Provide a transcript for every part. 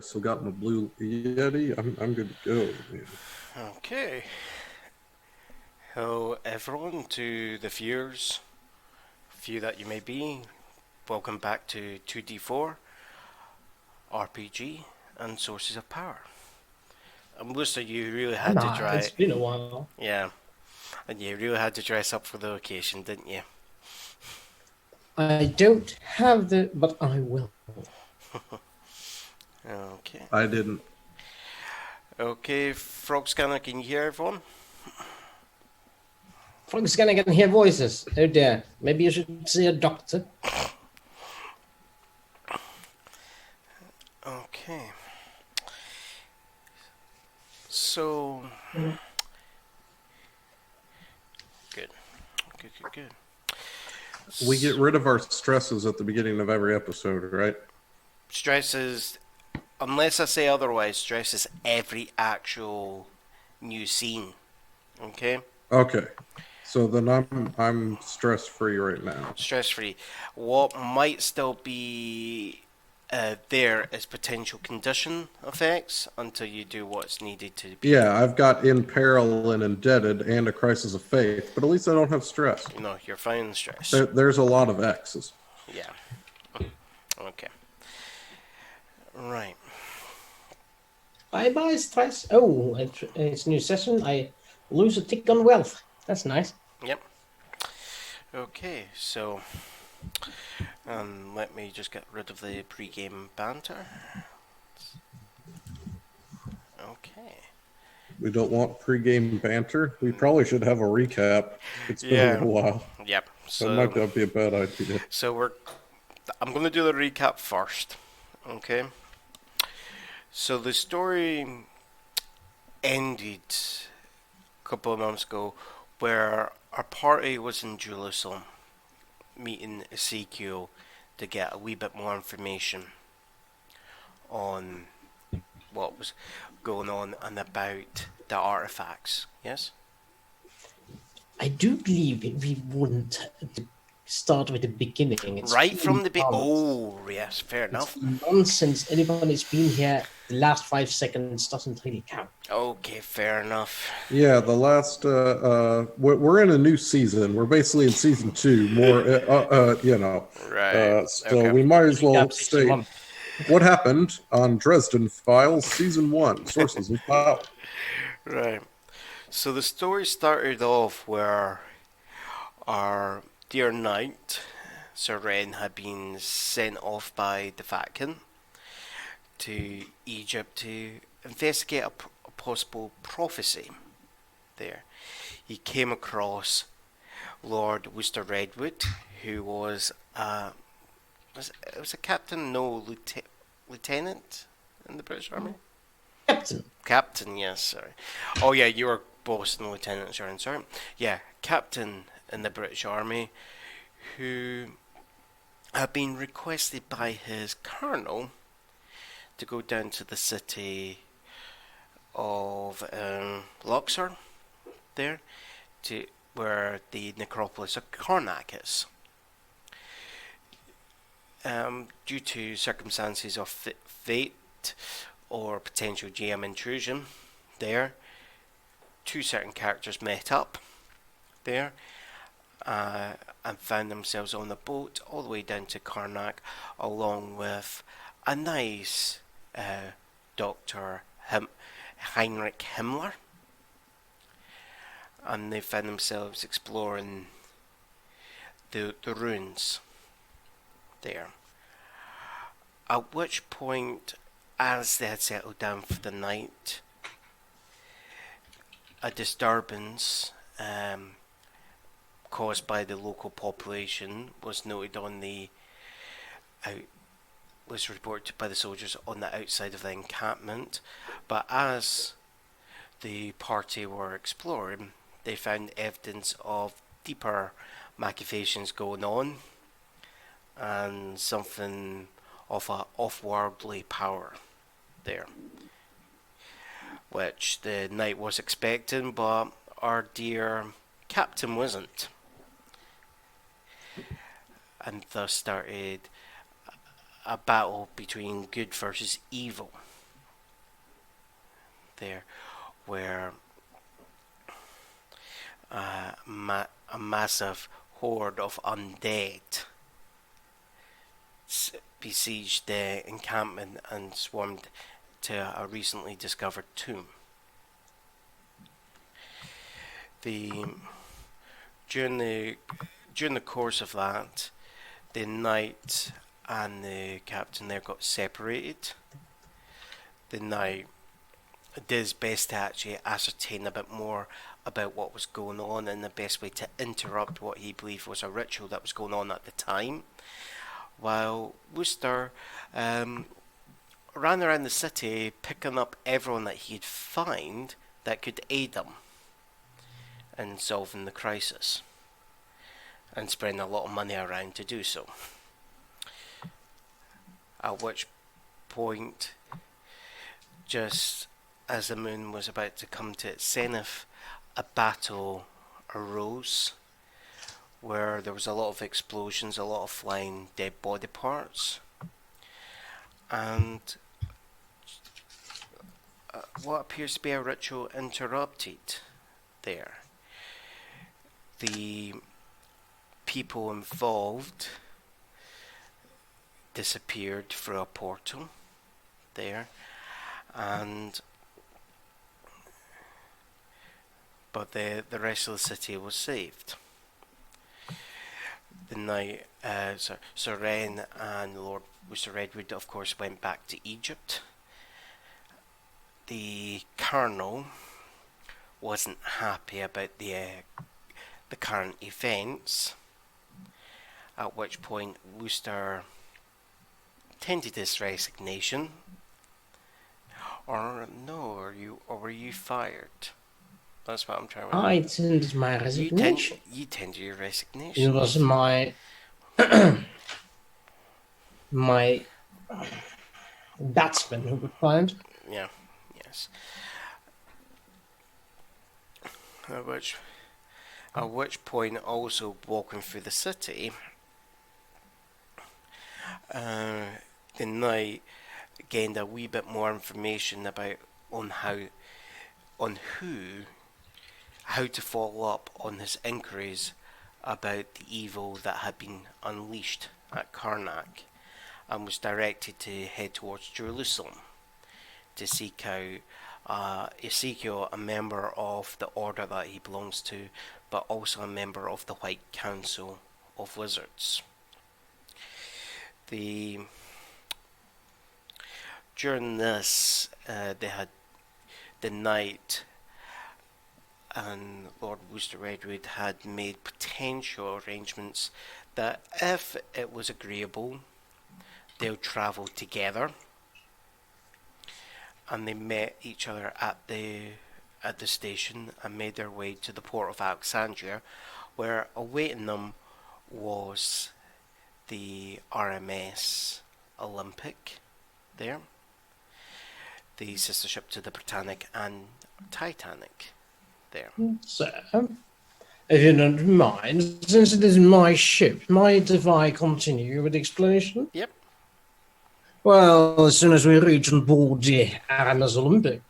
still got my blue Yeti. I'm good to go, man. Okay. Hello, everyone, to the viewers, few that you may be. Welcome back to 2D4 RPG and Sources of Power. And most of you really had to It's been a while. yeah, and you really had to dress up for the occasion, didn't you? I don't have but I will. Okay. I didn't. Okay, Frog Scanner, can you hear everyone? Frog's gonna get hear voices. Oh dear. Maybe you should see a doctor. Okay. So, good. We get rid of our stresses at the beginning of every episode, right? Stress is, unless I say otherwise, stress is every actual new scene. Okay? Okay. So then I'm stress free right now. Stress free. What might still be there is potential condition effects until you do what's needed to be. Yeah, I've got in peril and indebted and a crisis of faith, but at least I don't have stress. No, you're fine in stress. There's a lot of X's. Yeah. Okay. Right. Bye stress. Oh, it's a new session. I lose a tick on wealth. That's nice. Yep. Okay, so let me just get rid of the pre-game banter. Okay. We don't want pre-game banter. We probably should have a recap. It's been a little while. Yep. So that might not be a bad idea. So I'm going to do the recap first. Okay. So the story ended a couple of months ago where our party was in Jerusalem meeting Ezekiel to get a wee bit more information on what was going on and about the artifacts. Yes? I do believe we wouldn't start with the beginning. It's right from the beginning. Oh, yes, fair enough. Nonsense. Anybody's been here, the last 5 seconds doesn't really count. Okay, fair enough. Yeah, the last we're in a new season. We're basically in season 2. More, Right. So we might as well state what happened on Dresden Files Season 1, Sources of Power. Right. So the story started off where our dear knight, Sir Renn, had been sent off by the Vatican to Egypt to investigate a possible prophecy there. He came across Lord Worcester Redwood, who was a captain, no, lieutenant in the British Army? Captain, yes, sorry. Oh yeah, you were boss and lieutenant, sorry. Yeah, captain in the British Army, who had been requested by his colonel to go down to the city of Luxor, there, to where the necropolis of Karnak is. Due to circumstances of fate or potential GM intrusion, there, two certain characters met up there and found themselves on a boat all the way down to Karnak, along with a nice Dr. Heinrich Himmler, and they found themselves exploring the ruins there. At which point, as they had settled down for the night, a disturbance caused by the local population was noted on was reported by the soldiers on the outside of the encampment. But as the party were exploring, they found evidence of deeper machinations going on and something of a off-worldly power there, which the knight was expecting, but our dear captain wasn't, and thus started a battle between good versus evil there, where a massive horde of undead besieged the encampment and swarmed to a recently discovered tomb. During the course of that, the knight and the captain there got separated. The knight did his best to actually ascertain a bit more about what was going on, and the best way to interrupt what he believed was a ritual that was going on at the time, while Wooster ran around the city picking up everyone that he'd find that could aid him in solving the crisis, and spending a lot of money around to do so. At which point, just as the moon was about to come to its zenith, a battle arose where there was a lot of explosions, a lot of flying dead body parts, and what appears to be a ritual interrupted there. The people involved disappeared through a portal there, but the rest of the city was saved. The knight, Sir Renn and Lord Sir Redwood, of course, went back to Egypt. The colonel wasn't happy about the current events, at which point Wooster tendered his resignation. Or were you fired? That's what I'm trying to remember. I tendered my resignation. You tendered your resignation. It was my my batsman who got fired. Yeah. Yes. At which point, also walking through the city, the knight gained a wee bit more information about how to follow up on his inquiries about the evil that had been unleashed at Karnak, and was directed to head towards Jerusalem to seek out Ezekiel, a member of the order that he belongs to, but also a member of the White Council of Wizards. During this, they had the knight and Lord Wooster Redwood had made potential arrangements that, if it was agreeable, they'll travel together. And they met each other at the station and made their way to the port of Alexandria, where awaiting them was the RMS Olympic there, the sister ship to the Britannic and Titanic there. So, if you don't mind, since it is my ship, might if I continue with the explanation? Yep. Well, as soon as we reached on board the RMS Olympic,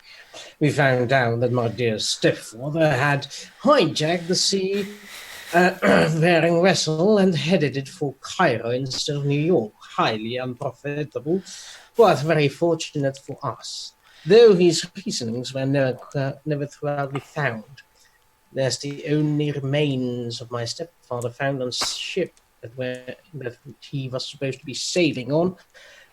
we found out that my dear stepfather had hijacked the sea-faring vessel and headed it for Cairo instead of New York. Highly unprofitable, but very fortunate for us, though his reasonings were never thoroughly found. There's the only remains of my stepfather found on ship that he was supposed to be sailing on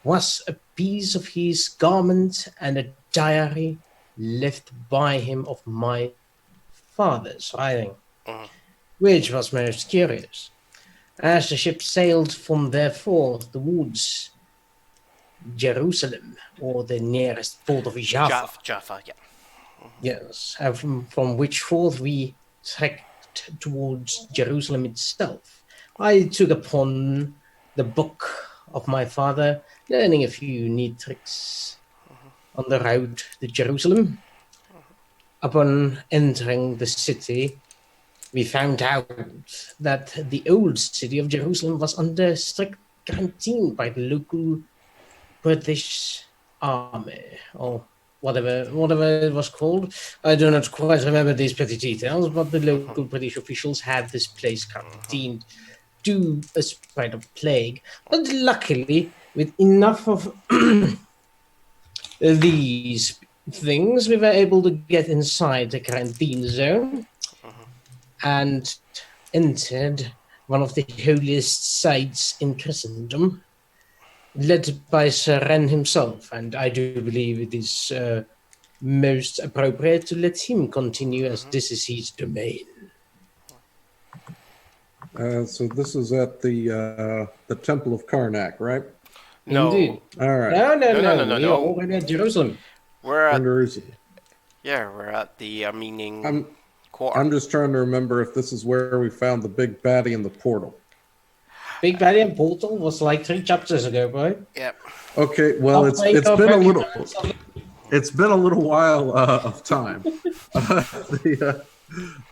was a piece of his garment and a diary left by him of my father's writing, which was most curious. As the ship sailed from therefore towards Jerusalem, or the nearest port of Jaffa, yeah. Yes, from which forth we trekked towards Jerusalem itself. I took upon the book of my father, learning a few neat tricks on the road to Jerusalem. Upon entering the city, we found out that the old city of Jerusalem was under strict quarantine by the local British army, or whatever it was called. I do not quite remember these petty details, but the local British officials had this place quarantined to a spread of plague. But luckily, with enough of these things, we were able to get inside the quarantine zone and entered one of the holiest sites in Christendom, led by Sir Renn himself, and I do believe it is most appropriate to let him continue as this is his domain. So this is at the Temple of Karnak, right? Indeed. No, All right. No. We are already at Jerusalem. we're at Jerusalem. we're at the Armenian I'm quarter. just trying to remember if this is where we found the big baddie in the portal. Big Baddie and Portal was like 3 chapters ago, boy. Yep. Okay, well it's been a little while of time,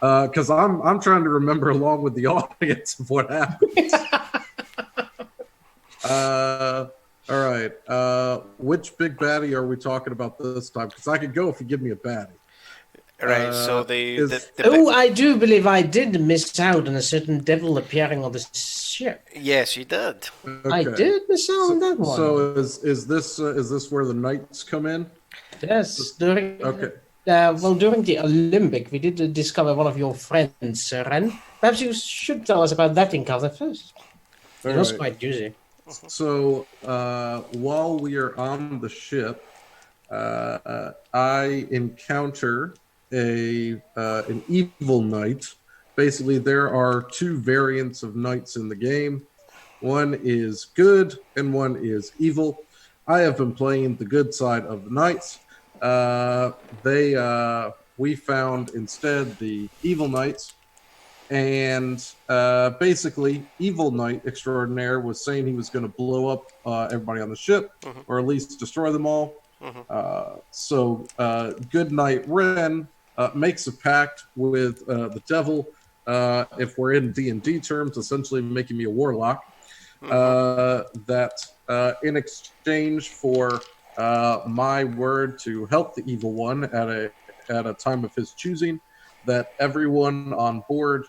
because I'm trying to remember along with the audience of what happened. All right, which big baddie are we talking about this time? Because I could go if you give me a baddie. Right. So I do believe I did miss out on a certain devil appearing on the ship. yes, you did. Okay. I did miss out on that one. So is this where the knights come in? Yes, during Okay. during the Olympic, we did discover one of your friends, Sir Renn. Perhaps you should tell us about that encounter first. It was right. quite juicy. So while we are on the ship, I encounter an evil knight. Basically, there are 2 variants of knights in the game. One is good and one is evil. I have been playing the good side of the knights. We found instead the evil knights. And basically, Evil Knight Extraordinaire was saying he was going to blow up everybody on the ship, or at least destroy them all. So Good Knight Renn makes a pact with the devil, if we're in D&D terms, essentially making me a warlock, that in exchange for my word to help the evil one at a time of his choosing, that everyone on board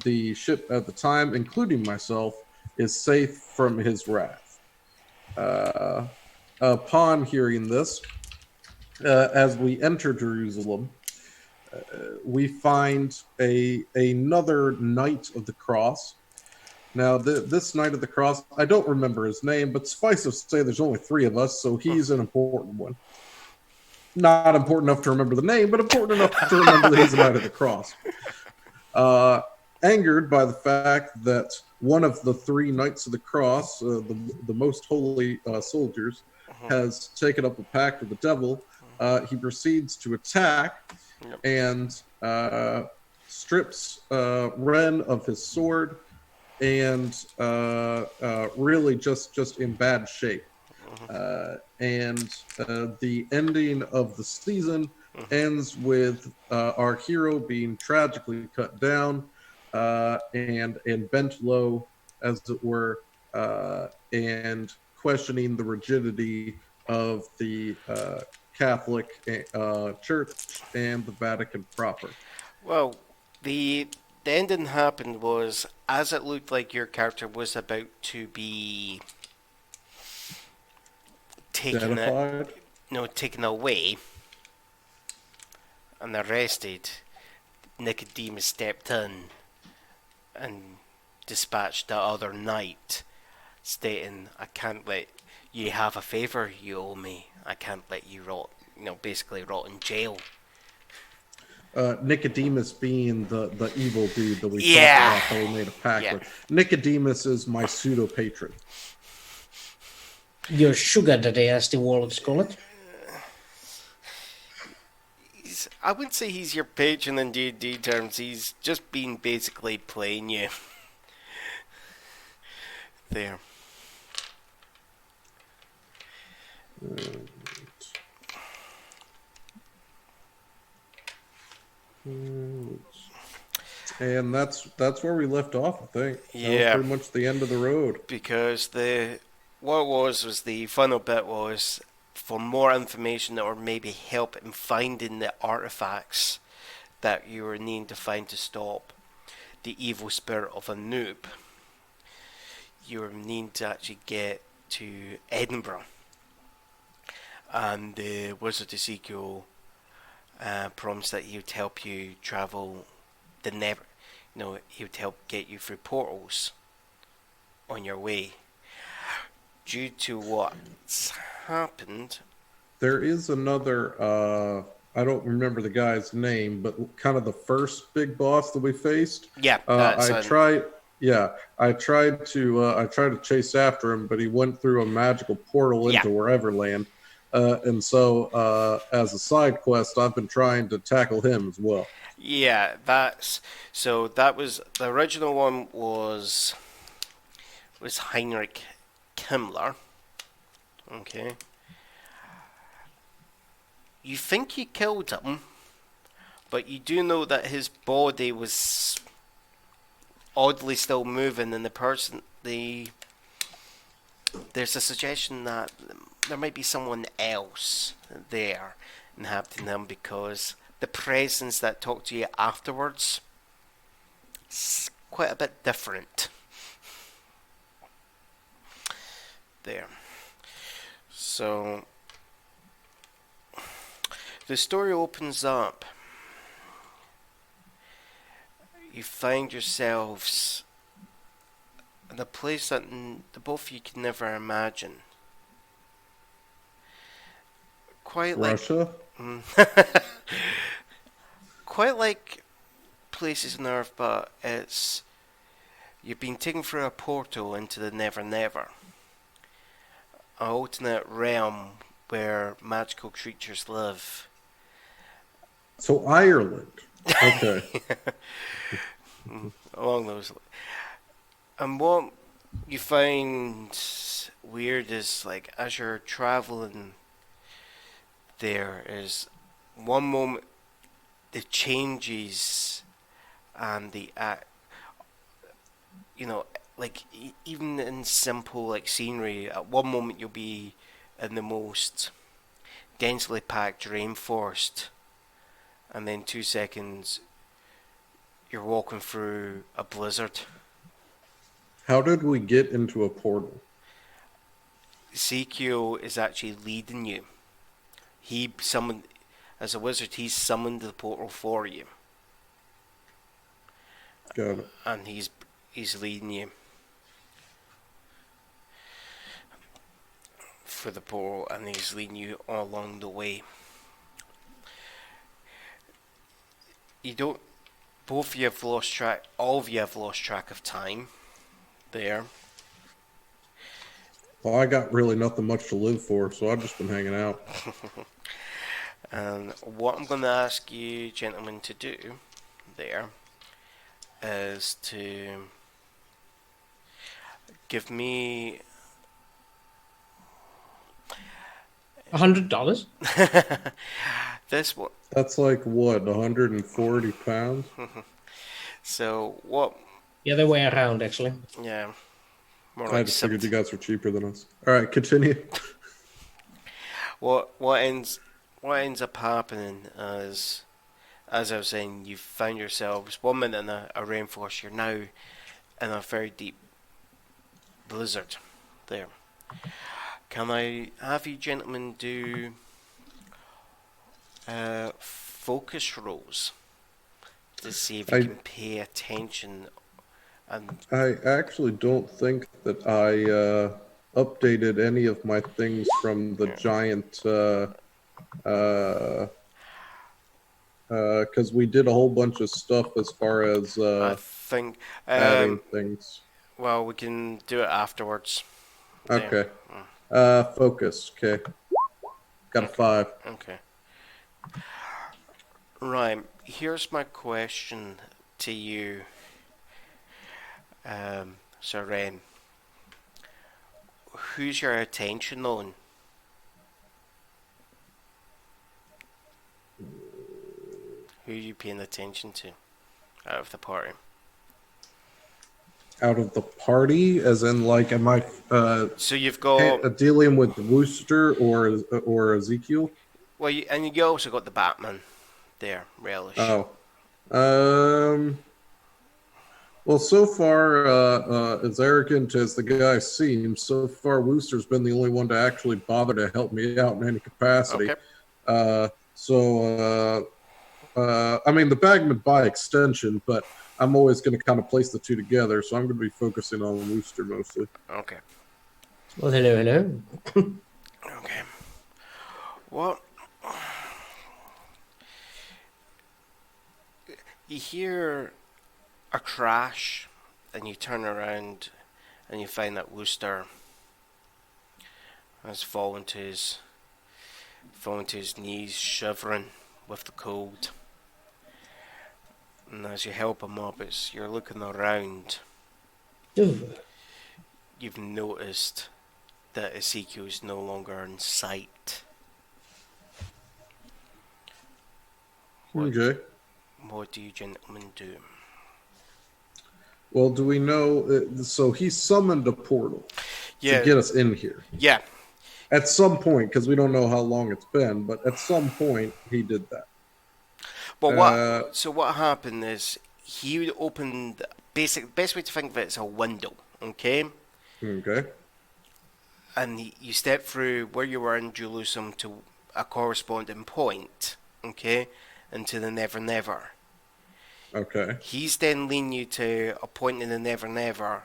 the ship at the time, including myself, is safe from his wrath. Upon hearing this, as we enter Jerusalem, we find another Knight of the Cross. Now, this Knight of the Cross, I don't remember his name, but suffice to say there's only 3 of us, so he's an important one. Not important enough to remember the name, but important enough to remember that he's a Knight of the Cross. Angered by the fact that one of the 3 Knights of the Cross, the most holy soldiers, has taken up a pact with the devil, he proceeds to attack and strips Renn of his sword, and really just in bad shape. And the ending of the season ends with our hero being tragically cut down and bent low, as it were, and questioning the rigidity of the Catholic Church and the Vatican proper. Well, the ending happened was as it looked like your character was about to be taken away and arrested. Nicodemus stepped in and dispatched the other knight, stating, "I can't let you have a favor you owe me. I can't let you basically rot in jail." Nicodemus being the evil dude that we talked about how we made a pact with. Nicodemus is my pseudo patron. Your sugar daddy, as the warlocks call it. I wouldn't say he's your patron in D&D terms. He's just been basically playing you. There. And that's where we left off, I think. That was pretty much the end of the road. Because what it was the final bit was for more information or maybe help in finding the artifacts that you were needing to find to stop the evil spirit of a noob. You were needing to actually get to Edinburgh, and the Wizard Ezekiel promised that he would help you travel the Never. He would help get you through portals on your way. Due to what's happened, There is another. I don't remember the guy's name, but kind of the first big boss that we faced. yeah, that's I tried. Yeah, I tried to chase after him, but he went through a magical portal yeah, into Whereverland, and so as a side quest, I've been trying to tackle him as well. yeah. That was the original one was Heinrich Himmler. Okay, you think you killed him, but you do know that his body was oddly still moving, and there's a suggestion that there might be someone else there inhabiting him because the presence that talked to you afterwards is quite a bit different. There. So the story opens up. You find yourselves in a place that the both of you could never imagine. Quite like Russia. quite like places on Earth, but you've been taken through a portal into the NeverNever, an alternate realm where magical creatures live. So Ireland. Okay. Along those lines. And what you find weird is, like, as you're traveling, there is one moment the changes and the like even in simple like scenery. At one moment you'll be in the most densely packed rainforest, and then 2 seconds you're walking through a blizzard. How did we get into a portal? Ezekiel is actually leading you. He summoned, as a wizard, he summoned the portal for you, Got it. and he's leading you for the portal, and he's leading you all along the way. You don't. Both of you have lost track. All of you have lost track of time. There. Well, I got really nothing much to live for, so I've just been hanging out. And what I'm going to ask you, gentlemen, to do there is to give me $100. this one. That's like what, 140 pounds? So what? The other way around, actually. Yeah, more I like just figured you 70. guys were cheaper than us. All right, continue. What ends up happening is, as I was saying, you found yourselves 1 minute in a rainforest. You're now in a very deep blizzard. There. Can I have you gentlemen do focus rolls to see if you can pay attention? And I actually don't think that I updated any of my things from the giant, because we did a whole bunch of stuff as far as I think, adding things. well, we can do it afterwards. There. Okay. Focus. Okay. Got a 5. Okay. Right. Here's my question to you, Sir Renn. Who's your attention on? Who are you paying attention to out of the party? Out of the party, as in, like, am I So you've got dealing with Wooster or Ezekiel? well, and you also got the Batman there, Relish. Oh, um. Well, so far, as arrogant as the guy seems, so far Wooster's been the only one to actually bother to help me out in any capacity. Okay. I mean, the Bagman by extension, but I'm always going to kind of place the two together, so I'm going to be focusing on Wooster mostly. Okay. Well, hello, hello. Okay. Well, you hear a crash, and you turn around, and you find that Wooster has fallen to his knees, shivering with the cold. And as you help him up, you're looking around. Ooh. You've noticed that Ezekiel is no longer in sight. Okay. What do you gentlemen do? Well, do we know? So he summoned a portal to Yeah, get us in here yeah. at some point, because we don't know how long it's been, but at some point he did that. Well, Uh, what happened is he opened best way to think of it is a window, okay? okay. And you step through where you were in Jerusalem to a corresponding point, okay, into the NeverNever. Okay. He's then leading you to a point in the NeverNever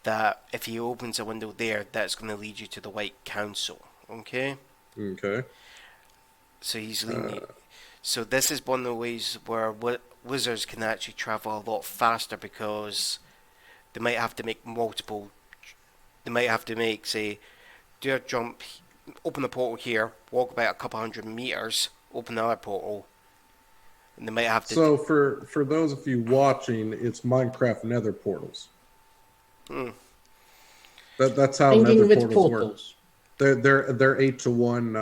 that if he opens a window there, that's going to lead you to the White Council, okay? Okay. So he's leading you. So this is one of the ways where wizards can actually travel a lot faster because they might have to make multiple. They might have to make, say, do a jump, open a portal here, walk about a couple hundred meters, open another portal, and they might have to. So for those of you watching, it's Minecraft Nether portals. Hmm. That's how Thinking Nether with portals work. portals. They're 8-to-1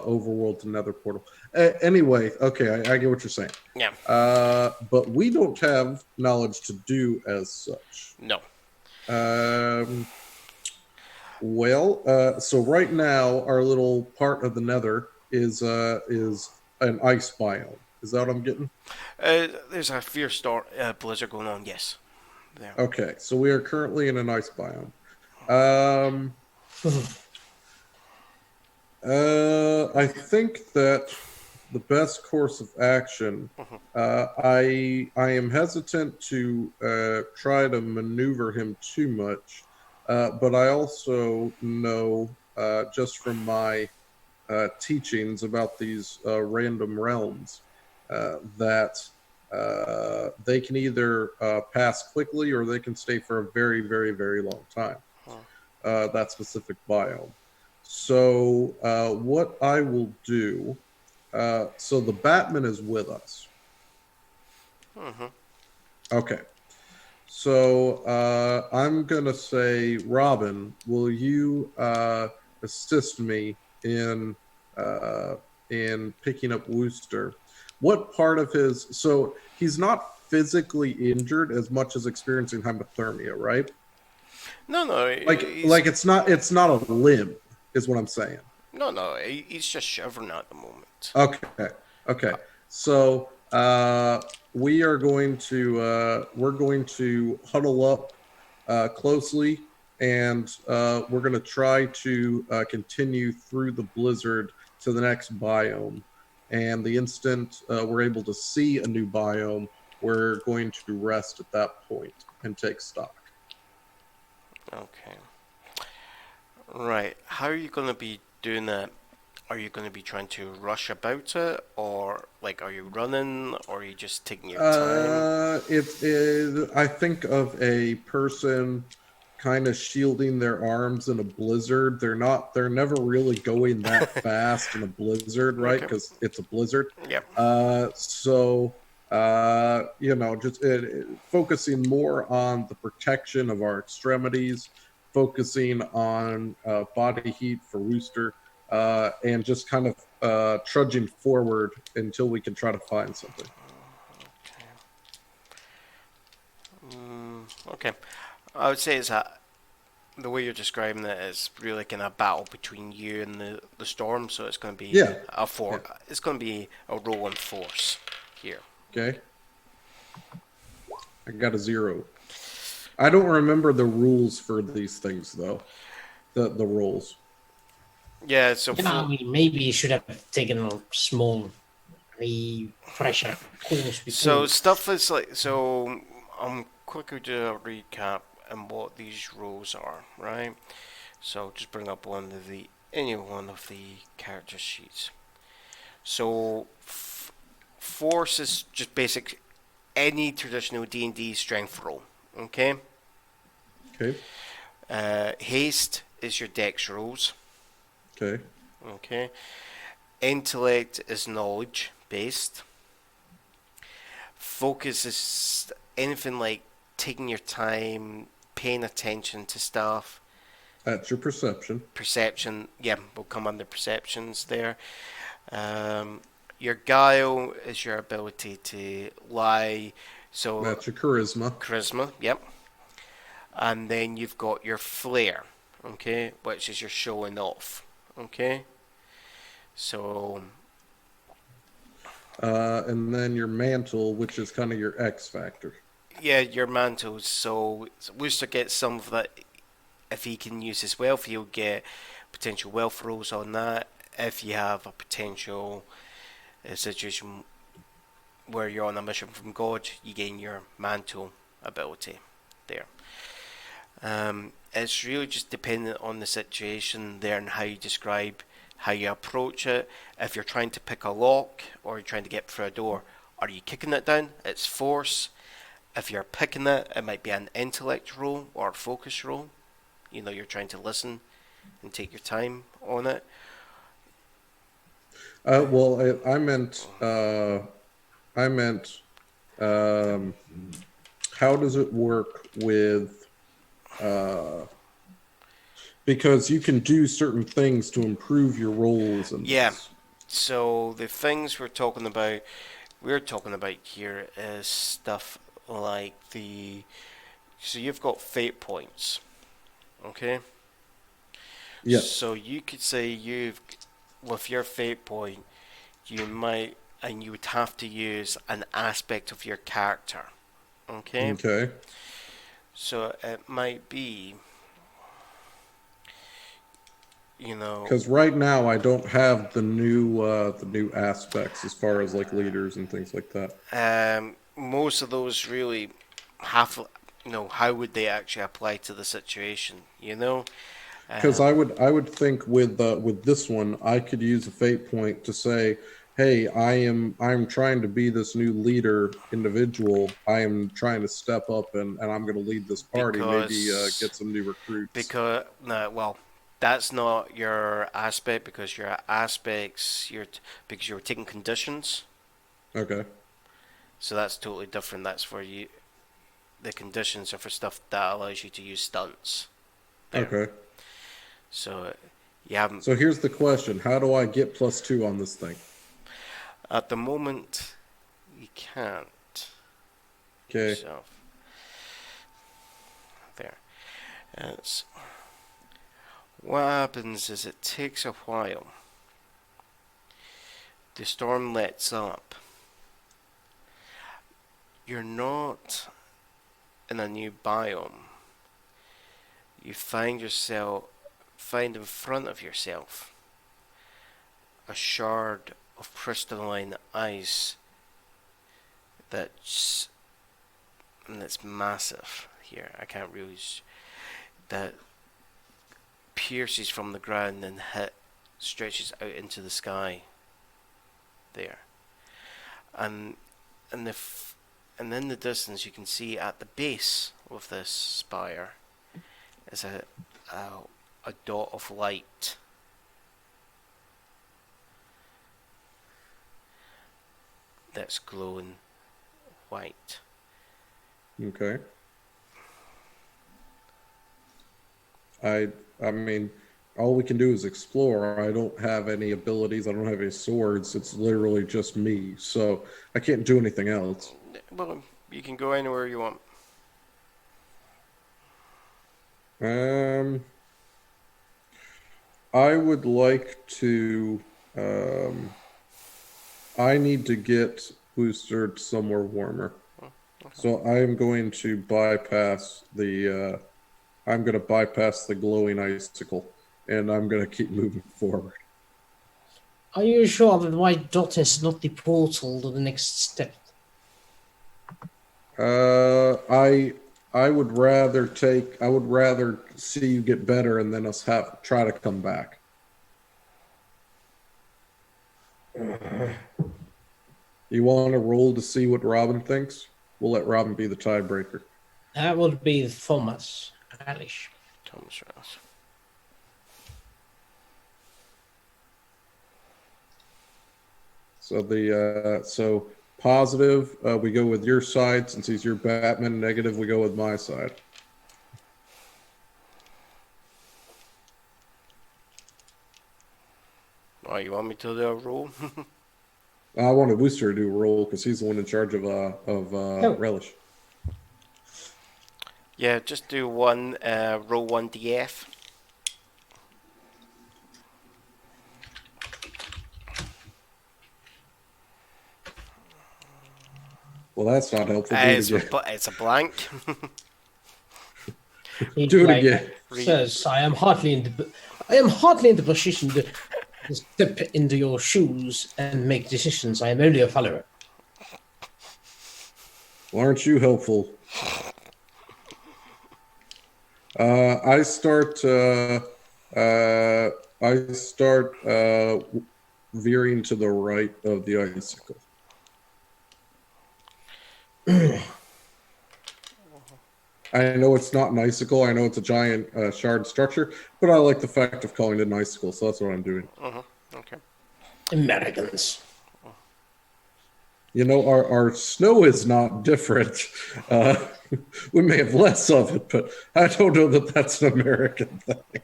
overworld to Nether portal. Anyway, okay, I get what you're saying. Yeah. But we don't have knowledge to do as such. No. So right now our little part of the Nether is an ice biome. Is that what I'm getting? There's a fierce blizzard going on. Yes. There. Okay, so we are currently in an ice biome. I think that the best course of action. I am hesitant to try to maneuver him too much, but I also know just from my teachings about these random realms that they can either pass quickly or they can stay for a very, very, very long time. That specific biome. So what I will do. So the Batman is with us. Okay. So I'm gonna say, Robin, will you assist me in picking up Wooster? What part of his? So he's not physically injured as much as experiencing hypothermia, right? No, no. Like it's not a limb, is what I'm saying. No. He's just shivering at the moment. Okay. So we're going to huddle up closely, and we're going to try to continue through the blizzard to the next biome. And the instant we're able to see a new biome, we're going to rest at that point and take stock. Okay. Right. How are you going to be doing that? Are you going to be trying to rush about it, or like, are you running, or are you just taking your time? It is. I think of a person kind of shielding their arms in a blizzard. They're never really going that fast in a blizzard, right? Okay. Because it's a blizzard. Yep. Just focusing more on the protection of our extremities, focusing on body heat for Wooster, and just kind of trudging forward until we can try to find something. Okay. I would say the way you're describing it is really kind of a battle between you and the storm. So it's going to be Yeah. Yeah. It's going to be a roll on force here. Okay. I got a 0. I don't remember the rules for these things though. The rolls. Yeah. So Yeah, we maybe should have taken a small refresher course so before. stuff is like so. I'm quickly do a recap and what these rules are, right? So I'll just bring up any one of the character sheets. So force is just basic any traditional D&D strength roll. Okay. Okay. Haste is your dex rolls. Okay. Okay. Intellect is knowledge based. Focus is anything like taking your time, paying attention to stuff. That's your perception. Perception, yeah, will come under perceptions there. Your guile is your ability to lie. So That's your charisma. charisma, yep. And then you've got your flair, okay, which is your showing off, okay. So And then your mantle, which is kind of your X factor. yeah, your mantles. So Wooster gets some of that. If he can use his wealth, he'll get potential wealth rolls on that. If you have a potential situation where you're on a mission from God, you gain your mantle ability there. It's really just dependent on the situation there and how you describe how you approach it. If you're trying to pick a lock or you're trying to get through a door, are you kicking it down? It's force. If you're picking it, it might be an intellect roll or a focus roll. You know, you're trying to listen and take your time on it. Well, I meant, how does it work with, because you can do certain things to improve your rolls and Yeah. So the things we're talking about here is stuff like so you've got fate points, okay? Yeah. So you could say with your fate point, you would have to use an aspect of your character, okay? Okay. So it might be, Because right now I don't have the new aspects as far as like leaders and things like that. most of those really have, how would they actually apply to the situation, Because I would think with this one I could use a fate point to say, hey, I'm trying to be this new leader individual. I am trying to step up and I'm going to lead this party. Maybe get some new recruits. no, well, that's not your aspect because your aspects because you're taking conditions, Okay. so that's totally different. That's for you. The conditions are for stuff that allows you to use stunts. There. Okay. So you haven't. So here's the question: how do I get +2 on this thing? At the moment, you can't. Okay. So there. What happens is it takes a while. The storm lets up. You're not in a new biome. You find in front of yourself a shard of crystalline ice that's massive here. I can't really that pierces from the ground and stretches out into the sky there, and in the distance you can see at the base of this spire is a dot of light. That's glowing white. Okay. I mean, all we can do is explore. I don't have any abilities. I don't have any swords. It's literally just me. So I can't do anything else. Well, you can go anywhere you want. Um, I would like to. Um, I need to get Booster somewhere warmer, so I am going to bypass the. I'm going to bypass the glowing icicle, and I'm going to keep moving forward. Are you sure that the white dot is not the portal to the next step? I would rather take. I would rather see you get better, and then us have try to come back. You want to roll to see what Robin thinks? We'll let Robin be the tiebreaker. That would be Thomas Relish. Thomas Ross. So positive, we go with your side since he's your Batman. Negative, we go with my side. Oh, you want me to do a roll? I wanted Wooster to do a roll because he's the one in charge of Relish. Yeah, just do one. Roll one DF. Well, that's not helpful. It's a blank. Do it again. Says, I am hardly in the position to step into your shoes and make decisions. I am only a follower. Well, aren't you helpful? I start veering to the right of the icicle. I know it's not an icicle. I know it's a giant shard structure, but I like the fact of calling it an icicle, so that's what I'm doing. Okay. Americans. You know, our snow is not different. We may have less of it, but I don't know that that's an American thing.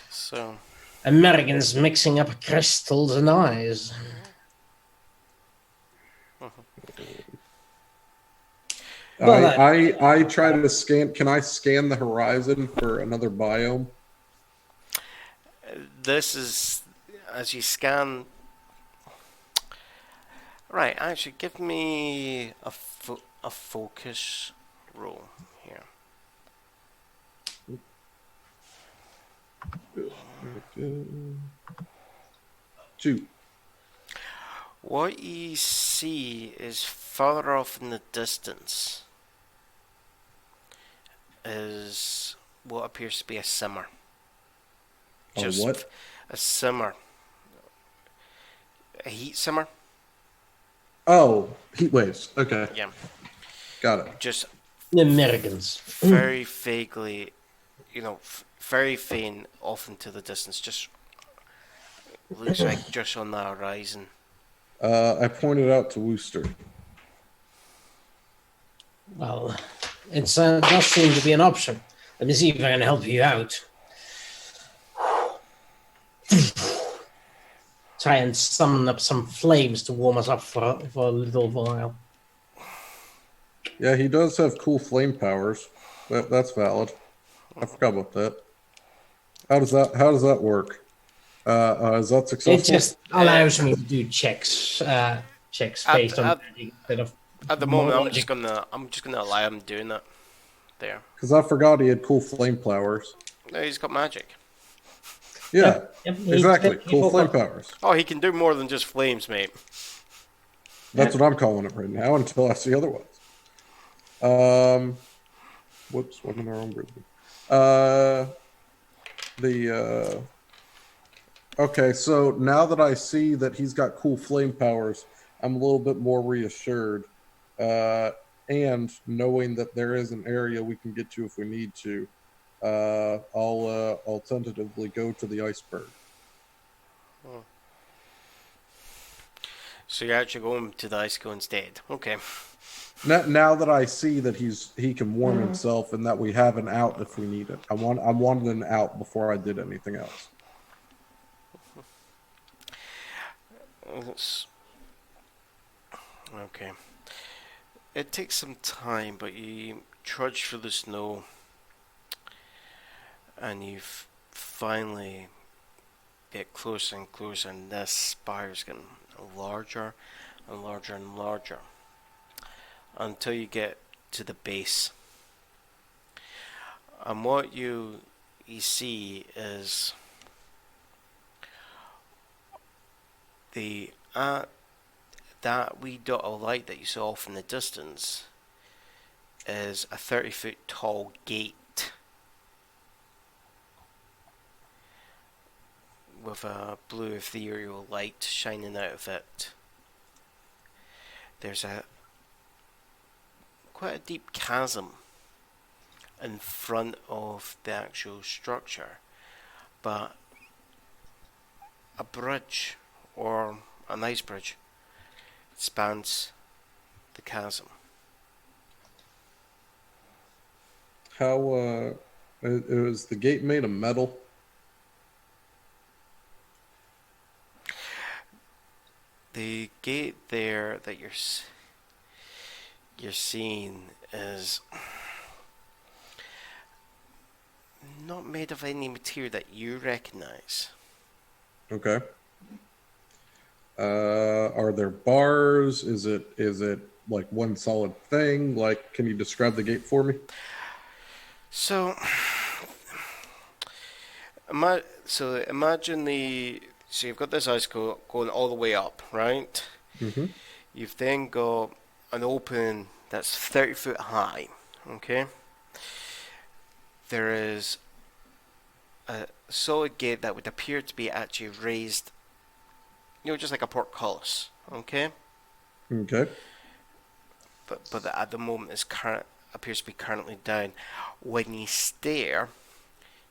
So. Americans mixing up crystals and eyes. I try to scan. Can I scan the horizon for another biome? This is as you scan. Right, actually, give me a focus roll here. Two. What you see is further off in the distance is what appears to be a simmer. Just what? A simmer. A heat simmer. Oh, heat waves. Okay. Yeah. Got it. Just the Americans. Very vaguely, very faint off into the distance. Just looks like just on the horizon. I pointed out to Wooster. Well, it does seem to be an option. Let me see if I can help you out. Try and summon up some flames to warm us up for a little while. Yeah, he does have cool flame powers. That's valid. I forgot about that. How does that work? Is that successful? It just allows me to do checks based on magic instead of. At the moment, I'm just gonna allow him doing that. There. Because I forgot he had cool flame powers. No, he's got magic. Yeah, exactly. Cool flame powers. Oh, he can do more than just flames, mate. That's what I'm calling it right now until I see otherwise. Whoops, I'm in the wrong group. Okay, so now that I see that he's got cool flame powers, I'm a little bit more reassured. And knowing that there is an area we can get to if we need to, I'll tentatively go to the iceberg. Oh. So you're actually going to the icicle instead. Okay. Now that I see that he can warm himself and that we have an out if we need it, I wanted an out before I did anything else. Okay. It takes some time, but you trudge through the snow. and you've finally get closer and closer, and this spire's getting larger and larger and larger until you get to the base. And what you see is the that wee dot of light that you saw off in the distance is a 30-foot tall gate with a blue ethereal light shining out of it. There's quite a deep chasm in front of the actual structure, but a bridge or an ice bridge spans the chasm. How is the gate made of metal? The gate there that you're seeing is not made of any material that you recognize. Okay. Are there bars? Is it like one solid thing? Like, can you describe the gate for me? So, imagine so you've got this ice going all the way up, right? Mm-hmm. You've then got an opening that's 30 foot high, okay? There is a solid gate that would appear to be actually raised, just like a portcullis, okay? Okay. But at the moment appears to be currently down. When you stare,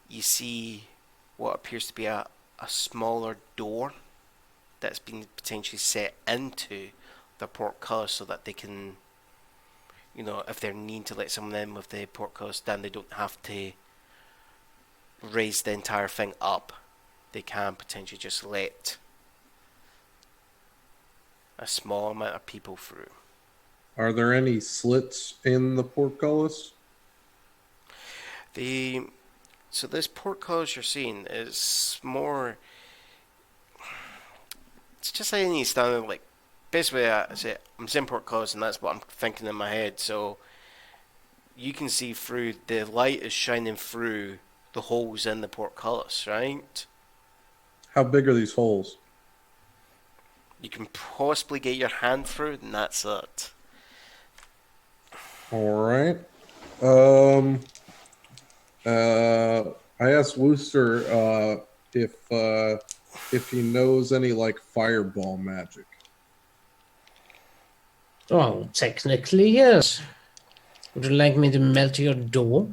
you see what appears to be a smaller door that's been potentially set into the portcullis so that they can, if they're needing to let someone in with the portcullis down, they don't have to raise the entire thing up. They can potentially just let a small amount of people through. Are there any slits in the portcullis? So this portcullis you're seeing is more. It's just like any standard, like basically I'm saying portcullis, and that's what I'm thinking in my head. So you can see through, the light is shining through the holes in the portcullis, right? How big are these holes? You can possibly get your hand through, and that's it. All right. I asked Wooster if he knows any like fireball magic. Oh, technically, yes. Would you like me to melt your door?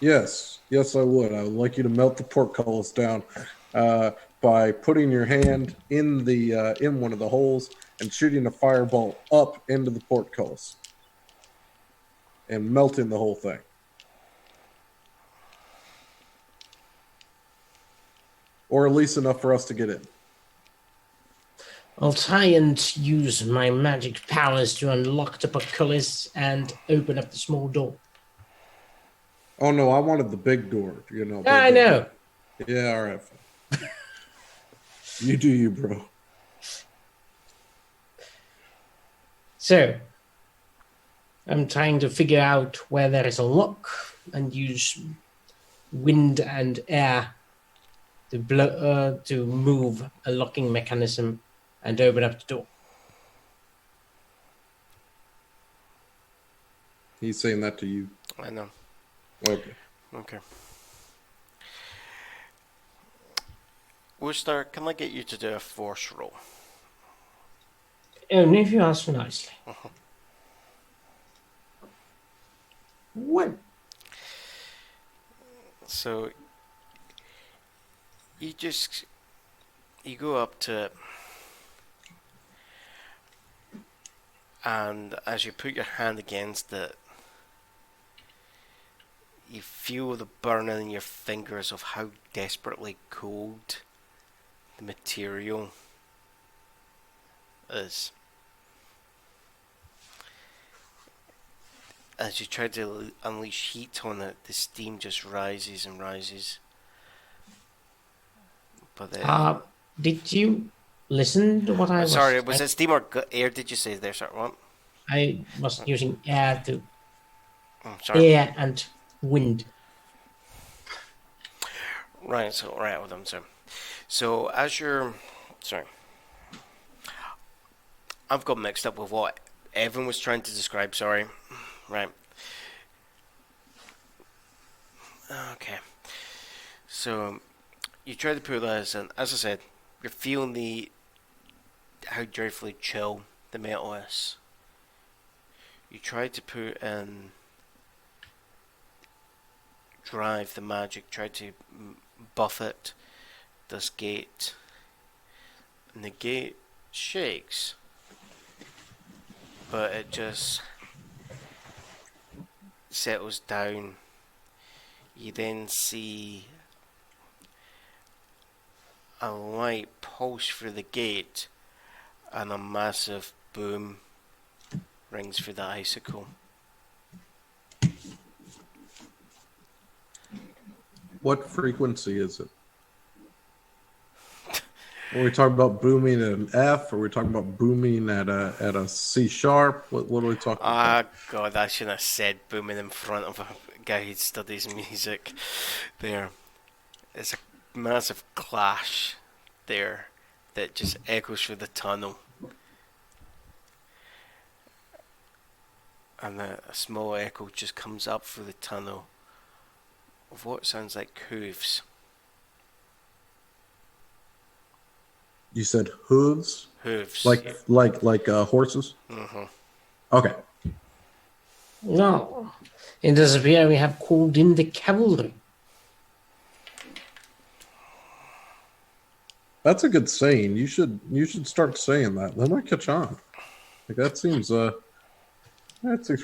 Yes, I would. I would like you to melt the portcullis down by putting your hand in in one of the holes and shooting a fireball up into the portcullis and melting the whole thing. Or at least enough for us to get in. I'll try and use my magic powers to unlock the portcullis and open up the small door. Oh no, I wanted the big door, you know. I know. Yeah, all right. Fine. You do you, bro. So, I'm trying to figure out where there is a lock and use wind and air to move a locking mechanism and open up the door. He's saying that to you. I know. Okay. Wooster, can I get you to do a force roll? Only if you ask nicely. One. So you go up to it, and as you put your hand against it, you feel the burning in your fingers of how desperately cold the material is. as you try to unleash heat on it, the steam just rises and rises. But then, Did you listen to what I was sorry, was saying? it steam or air? Did you say there? Sorry, what? I was using air to Oh, sorry. air and wind. Right. So right, hold on, sorry. So as you're, sorry, I've got mixed up with what Evan was trying to describe. Sorry. Right. Okay. So you try to put this, and as I said, you're feeling the how dreadfully chill the metal is. You try to put in drive the magic, try to buff it, this gate, and the gate shakes, but it just settles down. You then see a light pulse through the gate, and a massive boom rings through the icicle. What frequency is it? Are we talking about booming at an F? Or are we talking about booming at a C sharp? What are we talking about? Ah, God, I shouldn't have said booming in front of a guy who studies music. There. It's a massive clash there that just echoes through the tunnel. And a small echo just comes up through the tunnel of what sounds like hooves. You said hooves, Hooves. like horses. Mm-hmm. Okay. No. It does appear we have called in the cavalry. That's a good saying. You should start saying that. That might catch on. Like that seems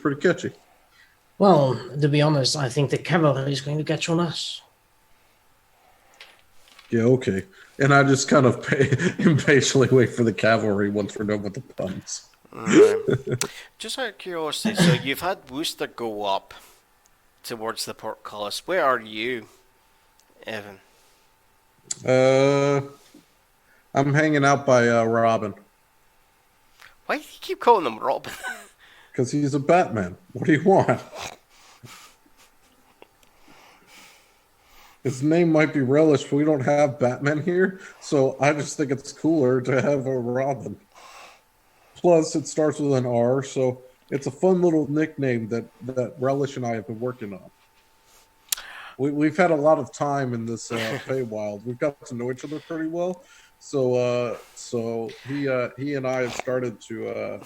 pretty catchy. Well, to be honest, I think the cavalry is going to catch on us. Yeah, okay. And I just kind of impatiently wait for the cavalry once we're done with the puns. Right. Just out of curiosity, so you've had Worcester go up towards the portcullis. Where are you, Evan? I'm hanging out by Robin Why do you keep calling him Robin? because he's a Batman. What do you want? His name might be relished, but we don't have Batman here, so I just think it's cooler to have a Robin. Plus, it starts with an R, so it's a fun little nickname that Relish and I have been working on. We've had a lot of time in this Feywild. We've got to know each other pretty well. So he and I have started to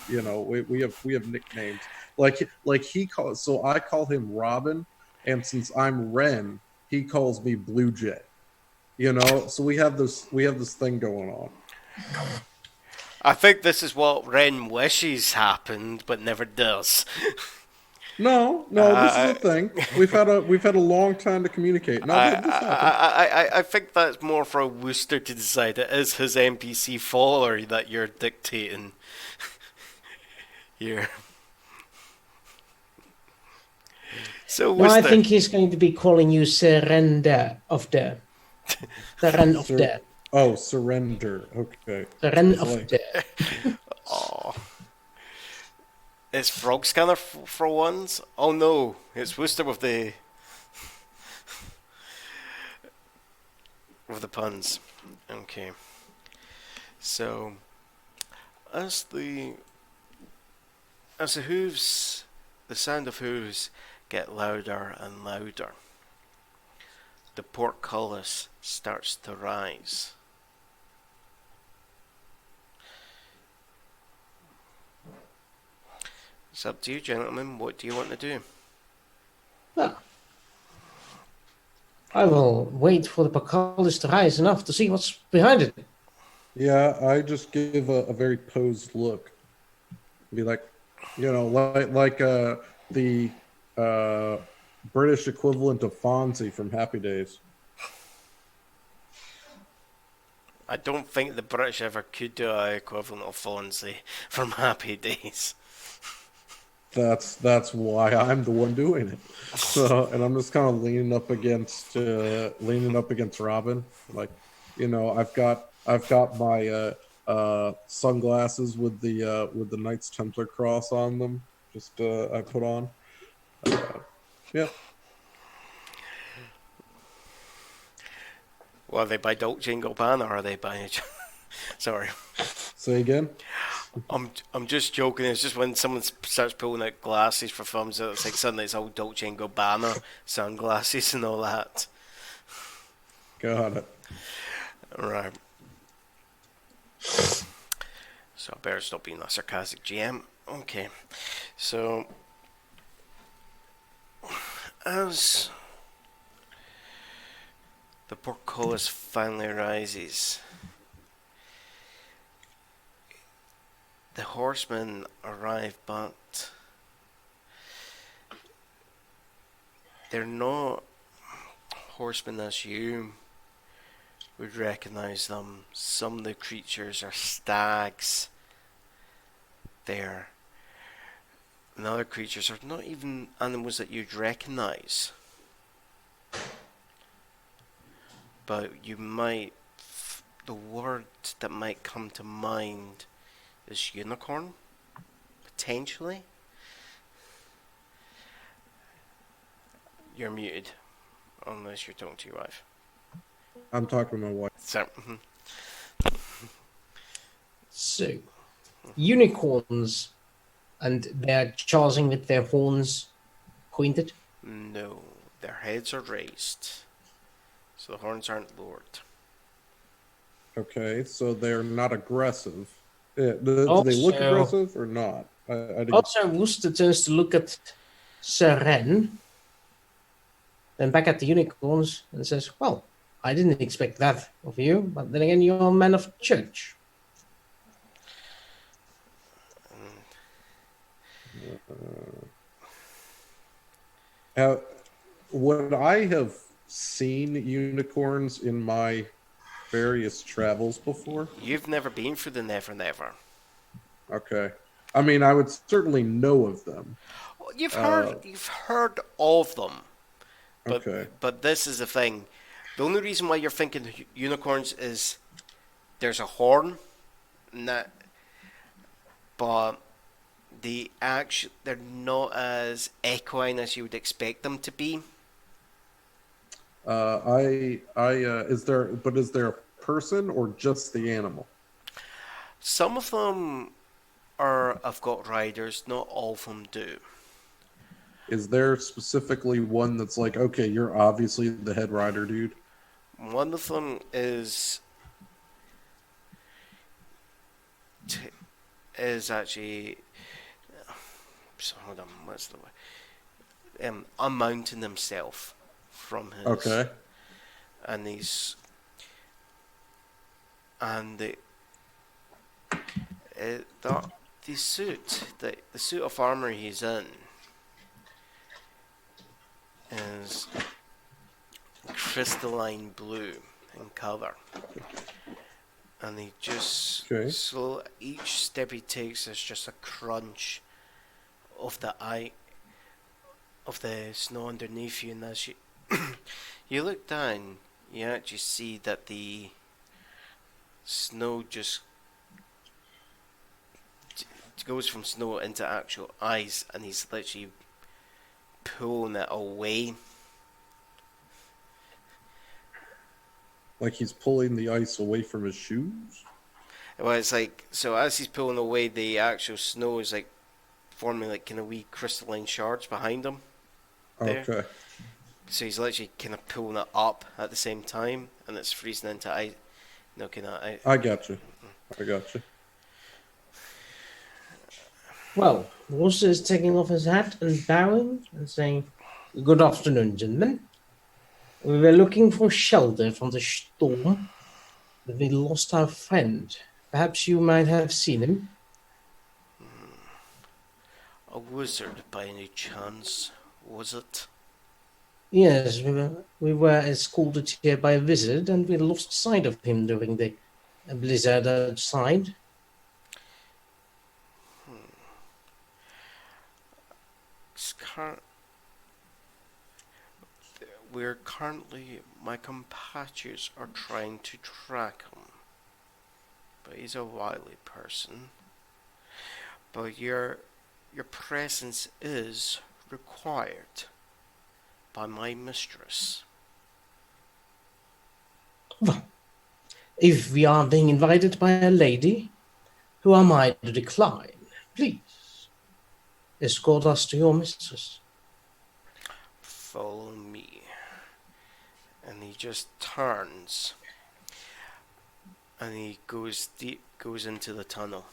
we have nicknames like he calls, so I call him Robin, and since I'm Ren, he calls me Blue Jay. So we have this thing going on. I think this is what Ren wishes happened, but never does. No, this is a thing. We've had a long time to communicate. No, this happened. I think that's more for Worcester to decide. It is his NPC follower that you're dictating here. So No, I Worcester, think he's going to be calling you Sir Renn of Derr. The Renn of Derr. Oh, surrender. Okay. The Renn of Derr. oh, it's Frog Scanner for once. Oh no, it's Worcester with the puns. Okay, so as the hooves, the sound of hooves get louder and louder, the portcullis starts to rise. It's up to you, gentlemen. What do you want to do? Well, I will wait for the portcullis to rise enough to see what's behind it. Yeah, I just give a very posed look. Be like, like the British equivalent of Fonzie from Happy Days. I don't think the British ever could do an equivalent of Fonzie from Happy Days. That's why I'm the one doing it. So, and I'm just kind of leaning up against Robin. Like, I've got my sunglasses with the Knights Templar cross on them. Just I put on. Uh, yeah. Well, are they by Dolce and Gabbana or are they by? Sorry, Say again. I'm just joking. It's just when someone starts pulling out glasses for films, it's like suddenly it's all Dolce and Gabbana sunglasses and all that. Got it. Right. So I better stop being a sarcastic GM. Okay. So as the portcullis finally rises, the horsemen arrive, but they're not horsemen as you would recognize them. Some of the creatures are stags there, and other creatures are not even animals that you'd recognize. But the word that might come to mind is unicorn, potentially. You're muted, unless you're talking to your wife. I'm talking to my wife. So, unicorns, and they're charging with their horns pointed. No, their heads are raised, so the horns aren't lowered. Okay, so they're not aggressive. Do they look aggressive or not? I didn't... Also, Wooster turns to look at Sir Renn, then back at the unicorns, and says, "Well, I didn't expect that of you, but then again, you're a man of church." Would I have seen unicorns in my various travels before? You've never been through the NeverNever. Okay. I mean, I would certainly know of them. You've heard of them, but Okay. but this is the thing. The only reason why you're thinking unicorns is there's a horn, but they're not as equine as you would expect them to be. Is there a person or just the animal? Some of them have got riders, not all of them do. Is there specifically one that's like, okay, you're obviously the head rider, dude? One of them is actually. So hold on, what's the way? Unmounting himself from his. Okay. And he's. And the suit of armor he's in is crystalline blue in color, and he just each step he takes is just a crunch of the snow underneath you, and as you you look down, you actually see that the snow just goes from snow into actual ice, and he's literally pulling it away. Like he's pulling the ice away from his shoes? Well, it's like, so as he's pulling away, the actual snow is like forming like kind of wee crystalline shards behind him. There. Okay. So he's literally kind of pulling it up at the same time, and it's freezing into ice. No, I got you. Well, Wooster is taking off his hat and bowing and saying, "Good afternoon, gentlemen. We were looking for shelter from the storm, but we lost our friend. Perhaps you might have seen him." A wizard by any chance, was it? "Yes, we were escorted here by a wizard, and we lost sight of him during the blizzard outside." currently, my compatriots are trying to track him, but he's a wily person. But your presence is required by my mistress. Well, if we are being invited by a lady, who am I to decline? Please, escort us to your mistress. Follow me. And he just turns and he goes into the tunnel.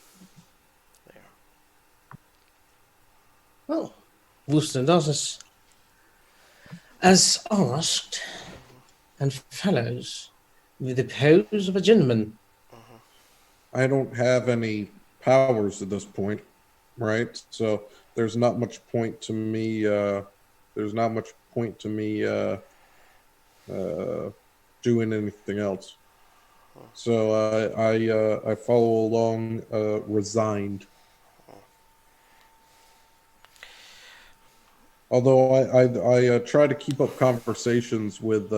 There. Well, Wooster does as asked, and follows with the pose of a gentleman. I don't have any powers at this point, right? So there's not much point to me. There's not much point to me doing anything else. So I follow along, resigned. Although I try to keep up conversations with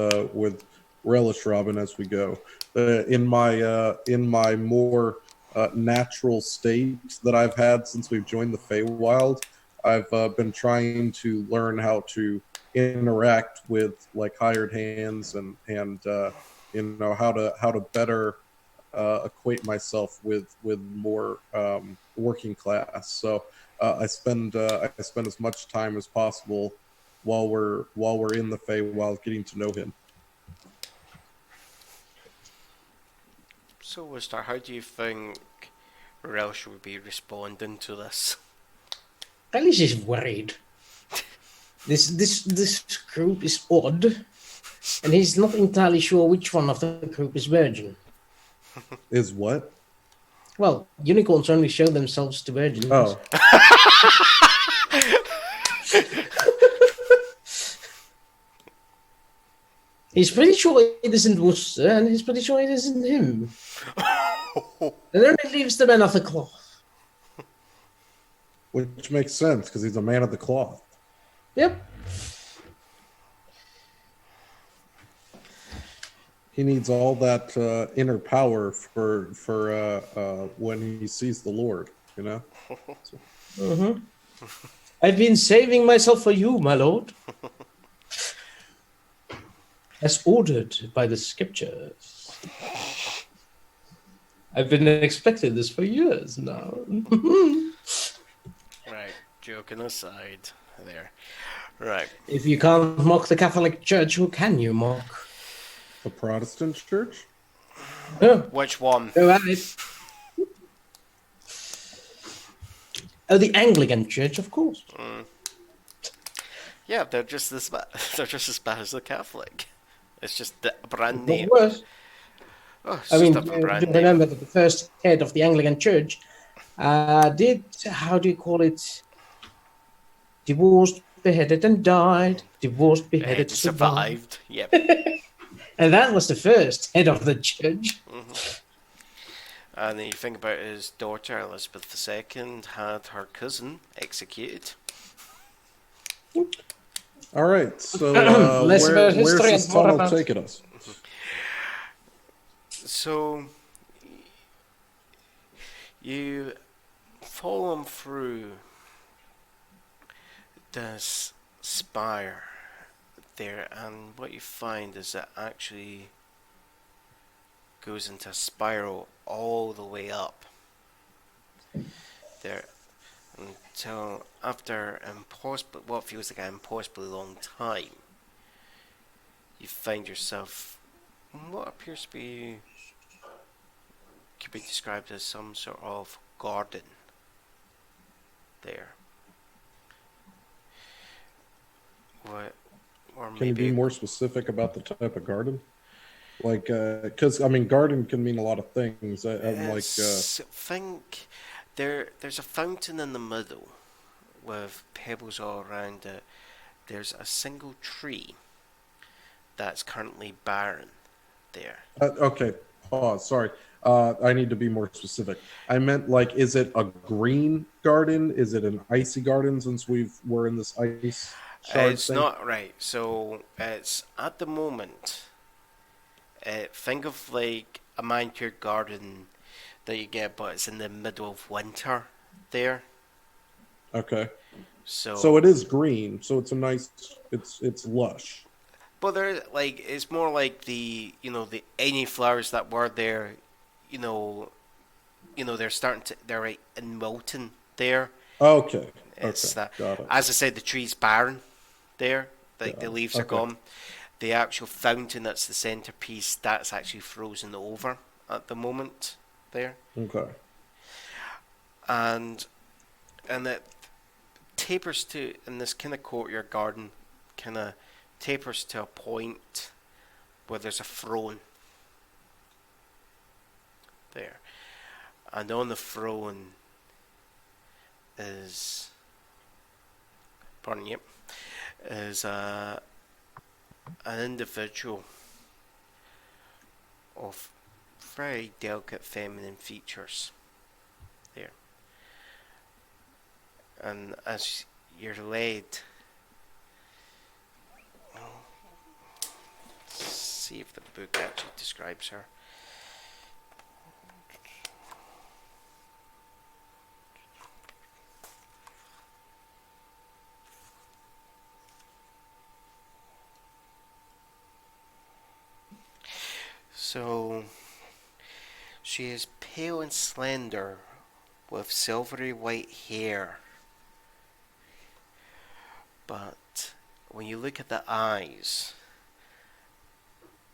Relish Robin as we go. In my more natural state that I've had since we've joined the Feywild, I've been trying to learn how to interact with like hired hands and how to better equate myself with more working class. So I spend as much time as possible while we're in the Feywild getting to know him. So, Wister, how do you think Relish would be responding to this? Alice is worried. This group is odd, and he's not entirely sure which one of the group is virgin. Is what? Well, unicorns only show themselves to virgins. Oh, He's pretty sure it isn't Wooster, and he's pretty sure it isn't him. And then it leaves the man of the cloth. which makes sense because he's a man of the cloth. Yep. He needs all that inner power for when he sees the Lord. You know. Mm-hmm. I've been saving myself for you, my lord. As ordered by the scriptures. I've been expecting this for years now. Right, joking aside, there. Right. If you can't mock the Catholic Church, who can you mock? The Protestant church? Oh, Which one? go at it. Oh, the Anglican Church, of course. Yeah, they're just as bad. They're just as bad as the Catholic. It's just the brand Not name. worse. Oh, it's I just mean, a brand do name. remember that the first head of the Anglican Church did, how do you call it? Divorced, beheaded, and died. Divorced, beheaded, survived. Survived. Yep. And that was the first head of the church. And then you think about his daughter Elizabeth II had her cousin executed. All right. So Less about where's history this and more tunnel about- taking us? So you follow him through this spire there, and what you find is that actually goes into a spiral all the way up there until after what feels like an impossibly long time, you find yourself in what appears to be could be described as some sort of garden there. Or Can you be maybe more specific about the type of garden? Like, because I mean, garden can mean a lot of things. think there's a fountain in the middle with pebbles all around it. There's a single tree that's currently barren there. Okay, pause. Sorry, I need to be more specific. I meant like, is it a green garden? Is it an icy garden? Since we're in this ice shard It's thing. not right. So it's at the moment. Think of like a manicured garden that you get, but it's in the middle of winter there. Okay. So So, it is green. So it's a nice. It's lush. but there, like, it's more like the any flowers that were there, you know, they're starting to, they're right in molten there. Okay. Okay. It's that, Got it. as I said, the tree's barren there. Like Got the it. leaves are Okay. gone. The actual fountain that's the centerpiece that's actually frozen over at the moment there, Okay. and it tapers to in this kind of courtyard garden, kind of tapers to a point where there's a throne there, and on the throne is, pardon you, is an individual of very delicate feminine features there. And as you're led, see if the book actually describes her. So, she is pale and slender with silvery white hair, but when you look at the eyes,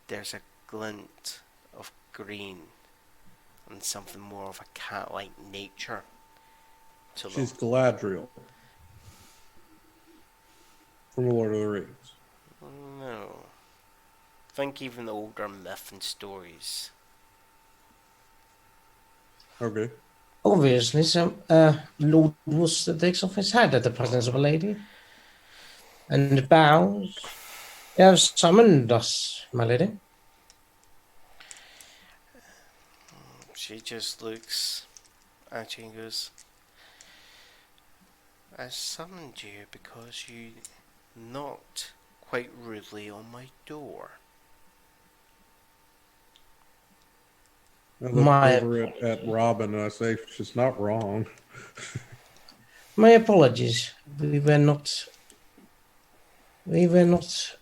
there's a glint of green and something more of a cat-like nature to them. She's Galadriel from The Lord of the Rings. No. Think even older myth and stories. Okay. Obviously, some Lord Worcester takes off his hat at the presence of a lady and bows. You have summoned us, my lady. She just looks at you and goes, I summoned you because you knocked quite rudely on my door. I look My over at Robin and I say, she's not wrong. my apologies. We were not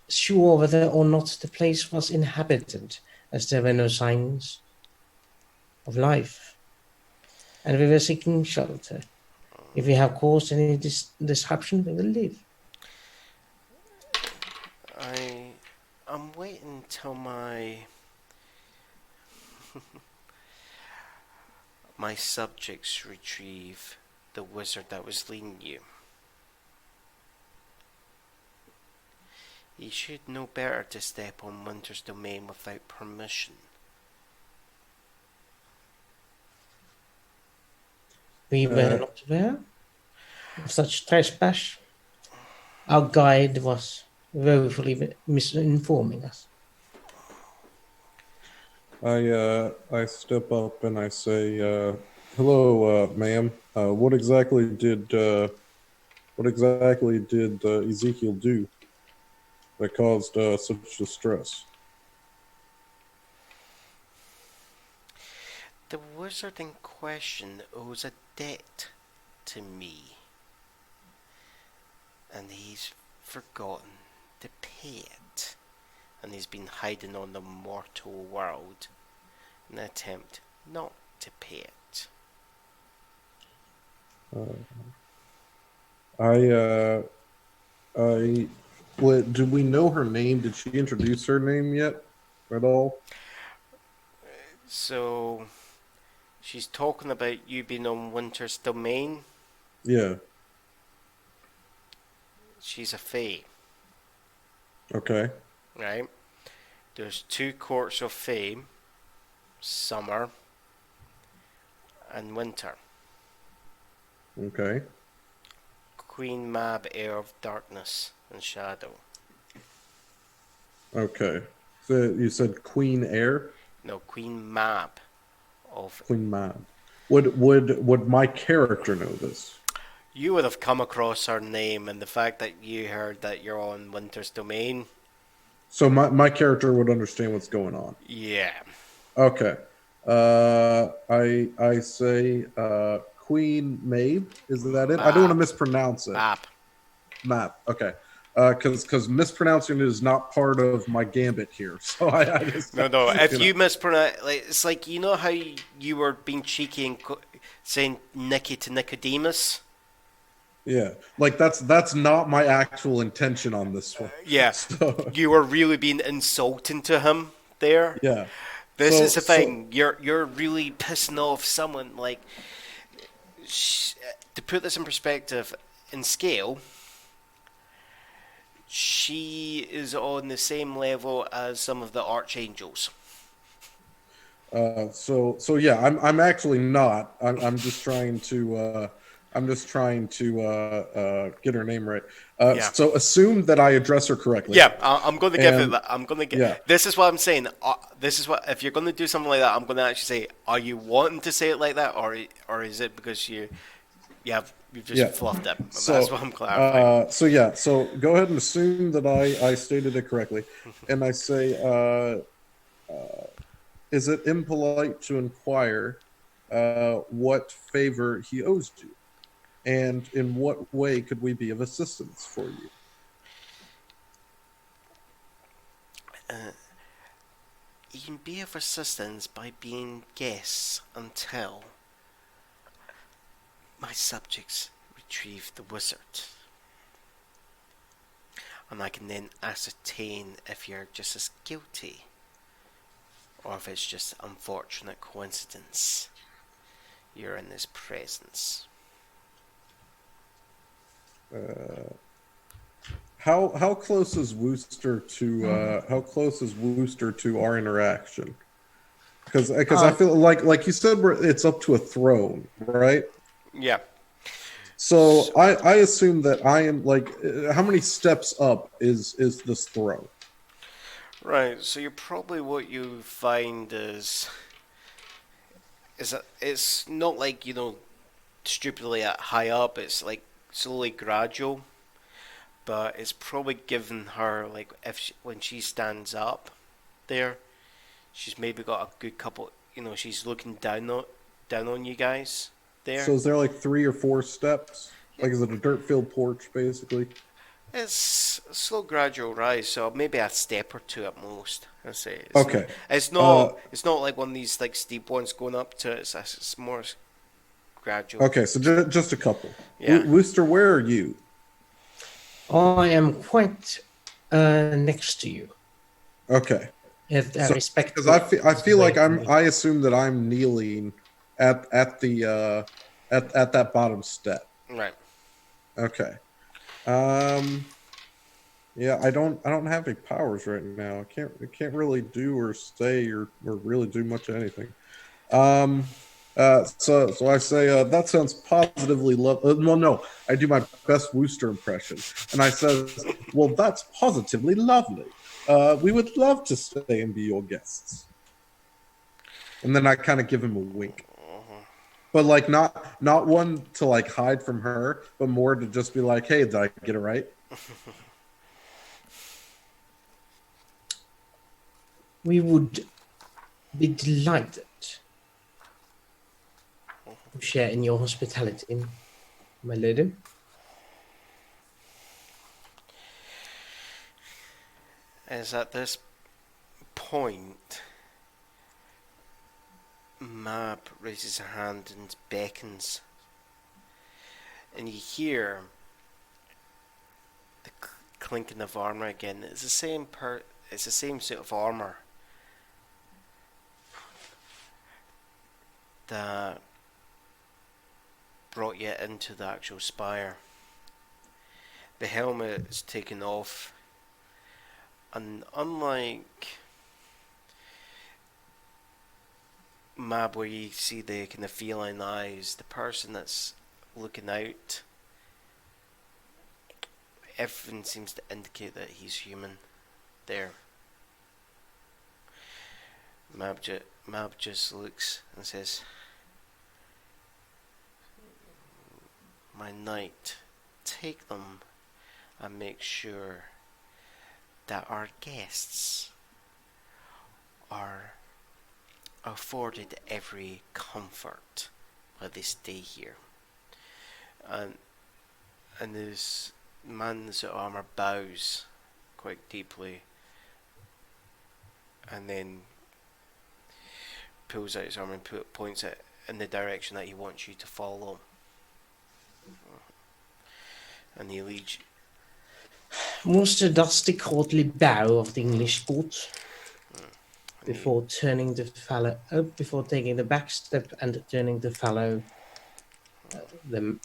sure whether or not the place was inhabited, as there were no signs of life, and we were seeking shelter. If we have caused any disruption, we will leave. I'm waiting till my subjects retrieve the wizard that was leading you. You should know better to step on Winter's domain without permission. We were not aware of such trespass. Our guide was woefully misinforming us. I step up and I say, "Hello, ma'am. What exactly did Ezekiel do that caused such distress?" The wizard in question owes a debt to me, and he's forgotten to pay it, and he's been hiding on the mortal world in an attempt not to pay it. I what, do we know her name? Did she introduce her name yet at all? So, she's talking about you being on Winter's domain. Yeah. She's a fae, Okay. right? There's two courts of fae, summer and winter. Okay. Queen Mab, heir of darkness and shadow. Okay. So you said Queen Air? No, Queen Mab of. Queen Mab. Would my character know this? You would have come across her name, and the fact that you heard that you're on Winter's domain. So my character would understand what's going on. Yeah. Okay. I say Queen Mabe. Is that it? I don't want to Map. mispronounce it. Map. Map. Okay. Because mispronouncing it is not part of my gambit here. So I just No. If you know. you mispronounce, like it's like you know how you were being cheeky and saying Nicky to Nicodemus. Yeah, like that's not my actual intention on this one. Yeah, So you were really being insulting to him there. yeah. This So is the so thing. You're really pissing off someone. Like, to put this in perspective, in scale, she is on the same level as some of the archangels. so yeah, I'm actually not. I'm just trying to get her name right. Yeah. So assume that I address her correctly. Yeah, I'm going to give it And that. I'm going to get. yeah, This is what I'm saying. This is what if you're going to do something like that, I'm going to actually say, are you wanting to say it like that, or is it because you've just yeah. fluffed it? So That's what I'm clarifying. so go ahead and assume that I stated it correctly, and I say, is it impolite to inquire what favor he owes you? And in what way could we be of assistance for you? You can be of assistance by being guests until my subjects retrieve the wizard. And I can then ascertain if you're just as guilty or if it's just unfortunate coincidence you're in his presence. How close is Wooster to our interaction? Because I feel like you said it's up to a throne, right? Yeah. So I assume that I am like how many steps up is this throne? Right, so you probably what you find is that it's not like, stupidly at high up, it's like slowly gradual, but it's probably given her like when she stands up there, she's maybe got a good couple, she's looking down on you guys there. So is there like 3 or 4 steps? Like is it a dirt filled porch basically? It's a slow gradual rise, so maybe a step or two at most. I say Okay. It's not. It's not like one of these like steep ones going up to it. It's more gradual. Okay, so just a couple. Yeah. Wooster, where are you? I am quite next to you. Okay. If I So, respect, because I feel like I assume that I'm kneeling at that bottom step. Right. Okay. Yeah, I don't have any powers right now. I can't really do or say or really do much of anything. So I say that sounds positively well, no, I do my best Wooster impression, and I says, well, that's positively lovely. We would love to stay and be your guests. And then I kind of give him a wink, but like not one to like hide from her, but more to just be like, hey, did I get it right? we would be delighted to share in your hospitality, my lady. As at this point, Mab raises her hand and beckons, and you hear the clinking of armor again. It's the same It's the same suit of armor that brought you into the actual spire. The helmet is taken off, and unlike Mab, where you see the kind of feline eyes, the person that's looking out, everything seems to indicate that he's human there. Mab just looks and says, "My knight, take them and make sure that our guests are afforded every comfort while they stay here." And this man in the suit of armor bows quite deeply, and then pulls out his arm and points it in the direction that he wants you to follow. And he leads. Was the dusty courtly bow of the English court before turning to follow, before taking the back step and turning to follow the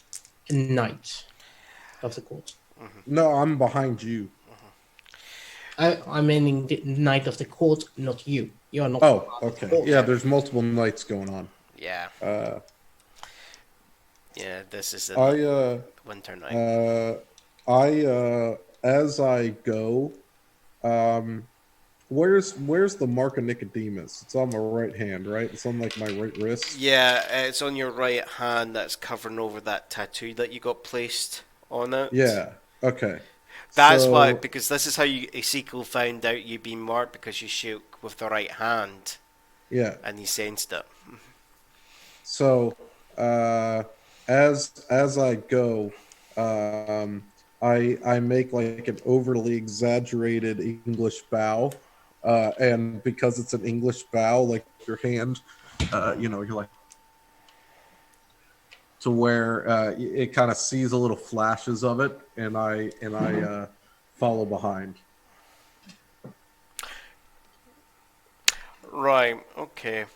knight of the court. No, I'm behind you. I'm meaning the knight of the court, not you. You're not. Oh, okay. Yeah, there's multiple nights going on. Yeah. Yeah, this is the winter night. As I go, where's the mark of Nicodemus? It's on my right hand, right? It's on like my right wrist. Yeah, it's on your right hand. That's covering over that tattoo that you got placed on it. Yeah. Okay. That's why, because this is how Ezekiel found out you being marked, because you shook with the right hand. Yeah. And he sensed it. So, as I go, I make like an overly exaggerated English bow, and because it's an English bow, like your hand, you're like to where it kind of sees a little flashes of it, and I follow behind. Right. Okay.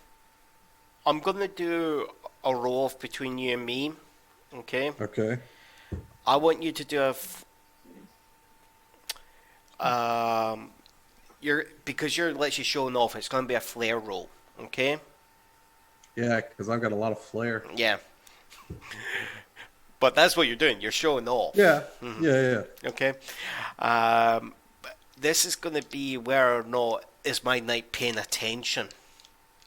I'm gonna do a roll off between you and me. Okay. Okay. I want you to do because you're literally showing off. It's gonna be a flair roll. Okay. Yeah, because I've got a lot of flair. Yeah. But that's what you're doing. You're showing off. Yeah. Mm-hmm. Yeah. Okay. This is gonna be whether or not is my knight paying attention.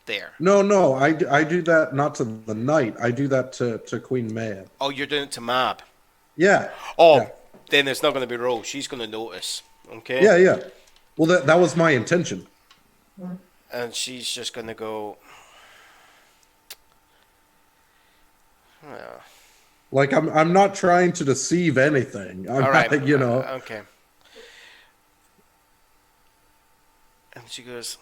There. No, I do that not to the knight. I do that to Queen Mab. Oh, you're doing it to Mab. Yeah. Oh, yeah. Then it's not going to be roll. She's going to notice. Okay. Yeah. Well, that was my intention. And she's just going to go. Yeah. Like I'm not trying to deceive anything. All right. Okay. And she goes,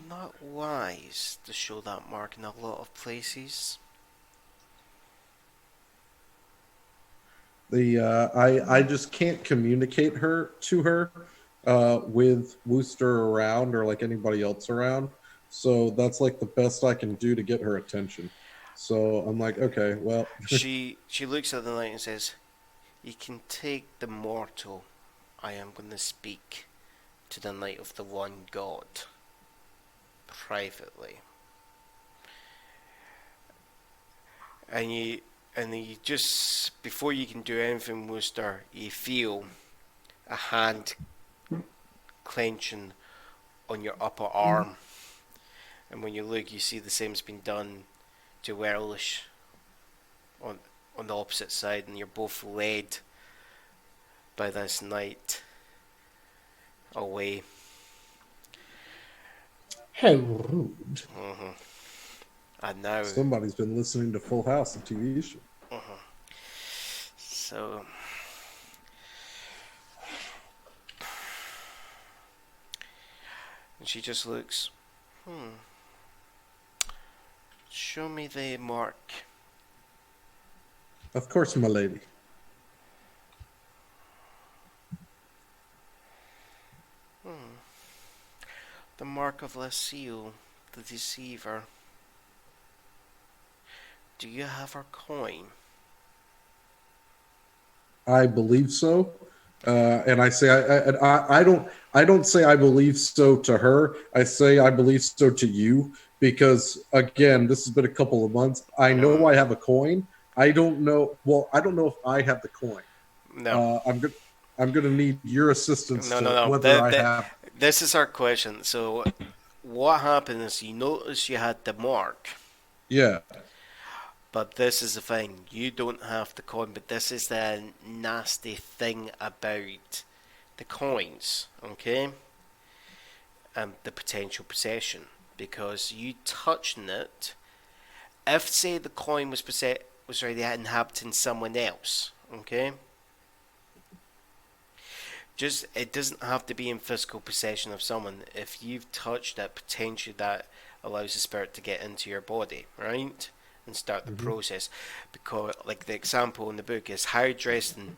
"Not wise to show that mark in a lot of places." I just can't communicate to her with Wooster around or like anybody else around. So that's like the best I can do to get her attention. So I'm like, okay, well. She looks at the knight and says, "You can take the mortal. I am going to speak to the knight of the one god privately." And you just, before you can do anything, Wooster, you feel a hand clenching on your upper arm. And when you look, you see the same's been done to Werlish on the opposite side, and you're both led by this knight away. How rude. Mm-hmm. And now somebody's been listening to Full House, the TV show. Mm-hmm. So and she just looks, show me the mark. Of course, my lady. The mark of Lucille, the deceiver. Do you have her coin? I believe so. And I say I don't say I believe so to her. I say I believe so to you, because again, this has been a couple of months. I know I have a coin. I don't know. Well, I don't know if I have the coin. No. I'm good. I'm gonna need your assistance No, no, to no. whether I have. This is our question. So, what happened is you notice you had the mark, Yeah. but this is the thing. You don't have the coin, but this is the nasty thing about the coins, okay? And the potential possession. Because you touching it, if say the coin was already inhabiting someone else, okay? Just it doesn't have to be in physical possession of someone. If you've touched it, potentially that allows the spirit to get into your body, right? And start the Hmm. process. Because like the example in the book is Harry Dresden,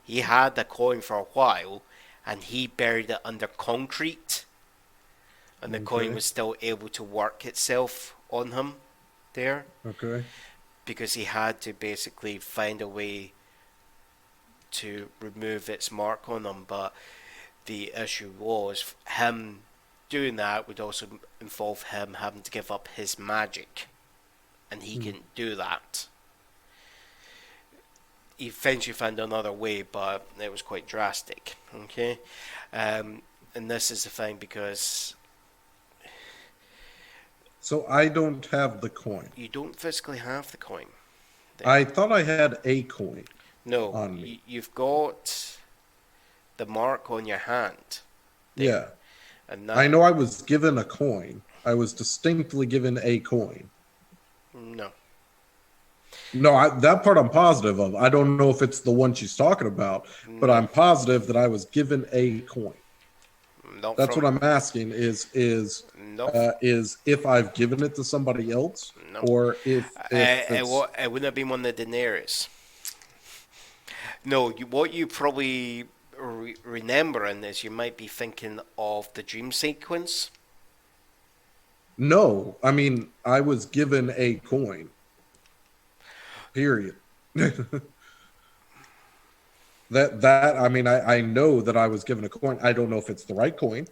he had the coin for a while and he buried it under concrete and the coin Okay. was still able to work itself on him there Okay. because he had to basically find a way to remove its mark on him. But the issue was him doing that would also involve him having to give up his magic, and he Hmm. couldn't do that. He eventually found another way, but it was quite drastic. Okay, um, and this is the thing because So I don't have the coin. you don't physically have the coin there. I thought I had a coin No, on me. you've got the mark on your hand there, Yeah. and I that know I was given a coin. I was distinctly given a coin. no, No, that part I'm positive of. I don't know if it's the one she's talking about, but no, I'm positive that I was given a coin. not That's what from, I'm asking no, is if I've given it to somebody else no. or if it's It wouldn't have been one of the Daenerys. No, what you probably remembering is you might be thinking of the dream sequence. no. I mean, I was given a coin. Period. That I mean, I know that I was given a coin. I don't know if it's the right coin.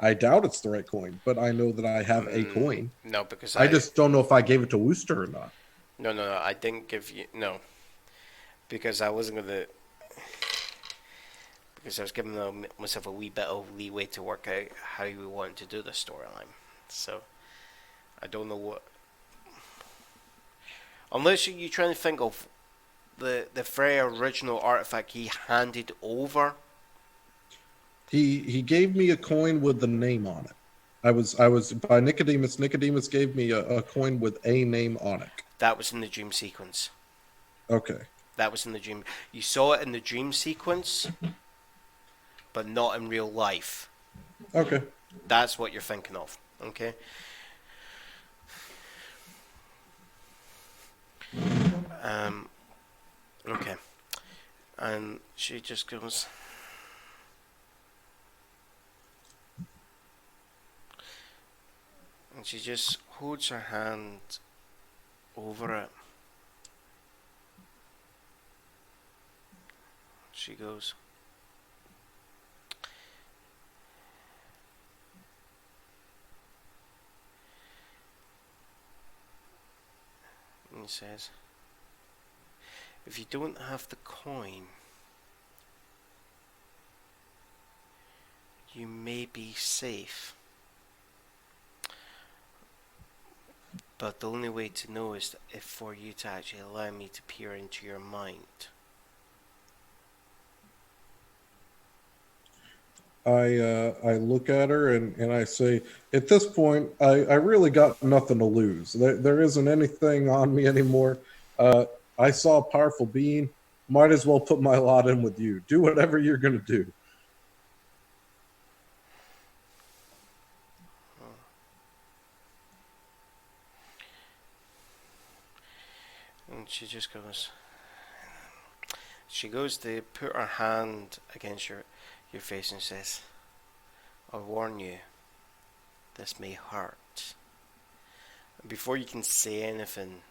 I doubt it's the right coin, but I know that I have a coin. No, because I just don't know if I gave it to Wooster or not. no, I didn't give you no because I wasn't gonna because I was giving myself a wee bit of leeway to work out how we wanted to do the storyline. So I don't know what unless you're trying to think of the very original artifact he handed over. He gave me a coin with the name on it. I was by Nicodemus. Nicodemus gave me a coin with a name on it. That was in the dream sequence. Okay. That was in the dream. You saw it in the dream sequence, but not in real life. Okay. That's what you're thinking of. Okay. Um. Okay. And she just goes. And she just holds her hand over it. She goes. And he says, if you don't have the coin, you may be safe. But the only way to know is if for you to actually allow me to peer into your mind. I look at her and I say, at this point, I really got nothing to lose. There isn't anything on me anymore. I saw a powerful being. Might as well put my lot in with you. Do whatever you're gonna do. And she goes to put her hand against your face and says, I warn you, this may hurt. And before you can say anything,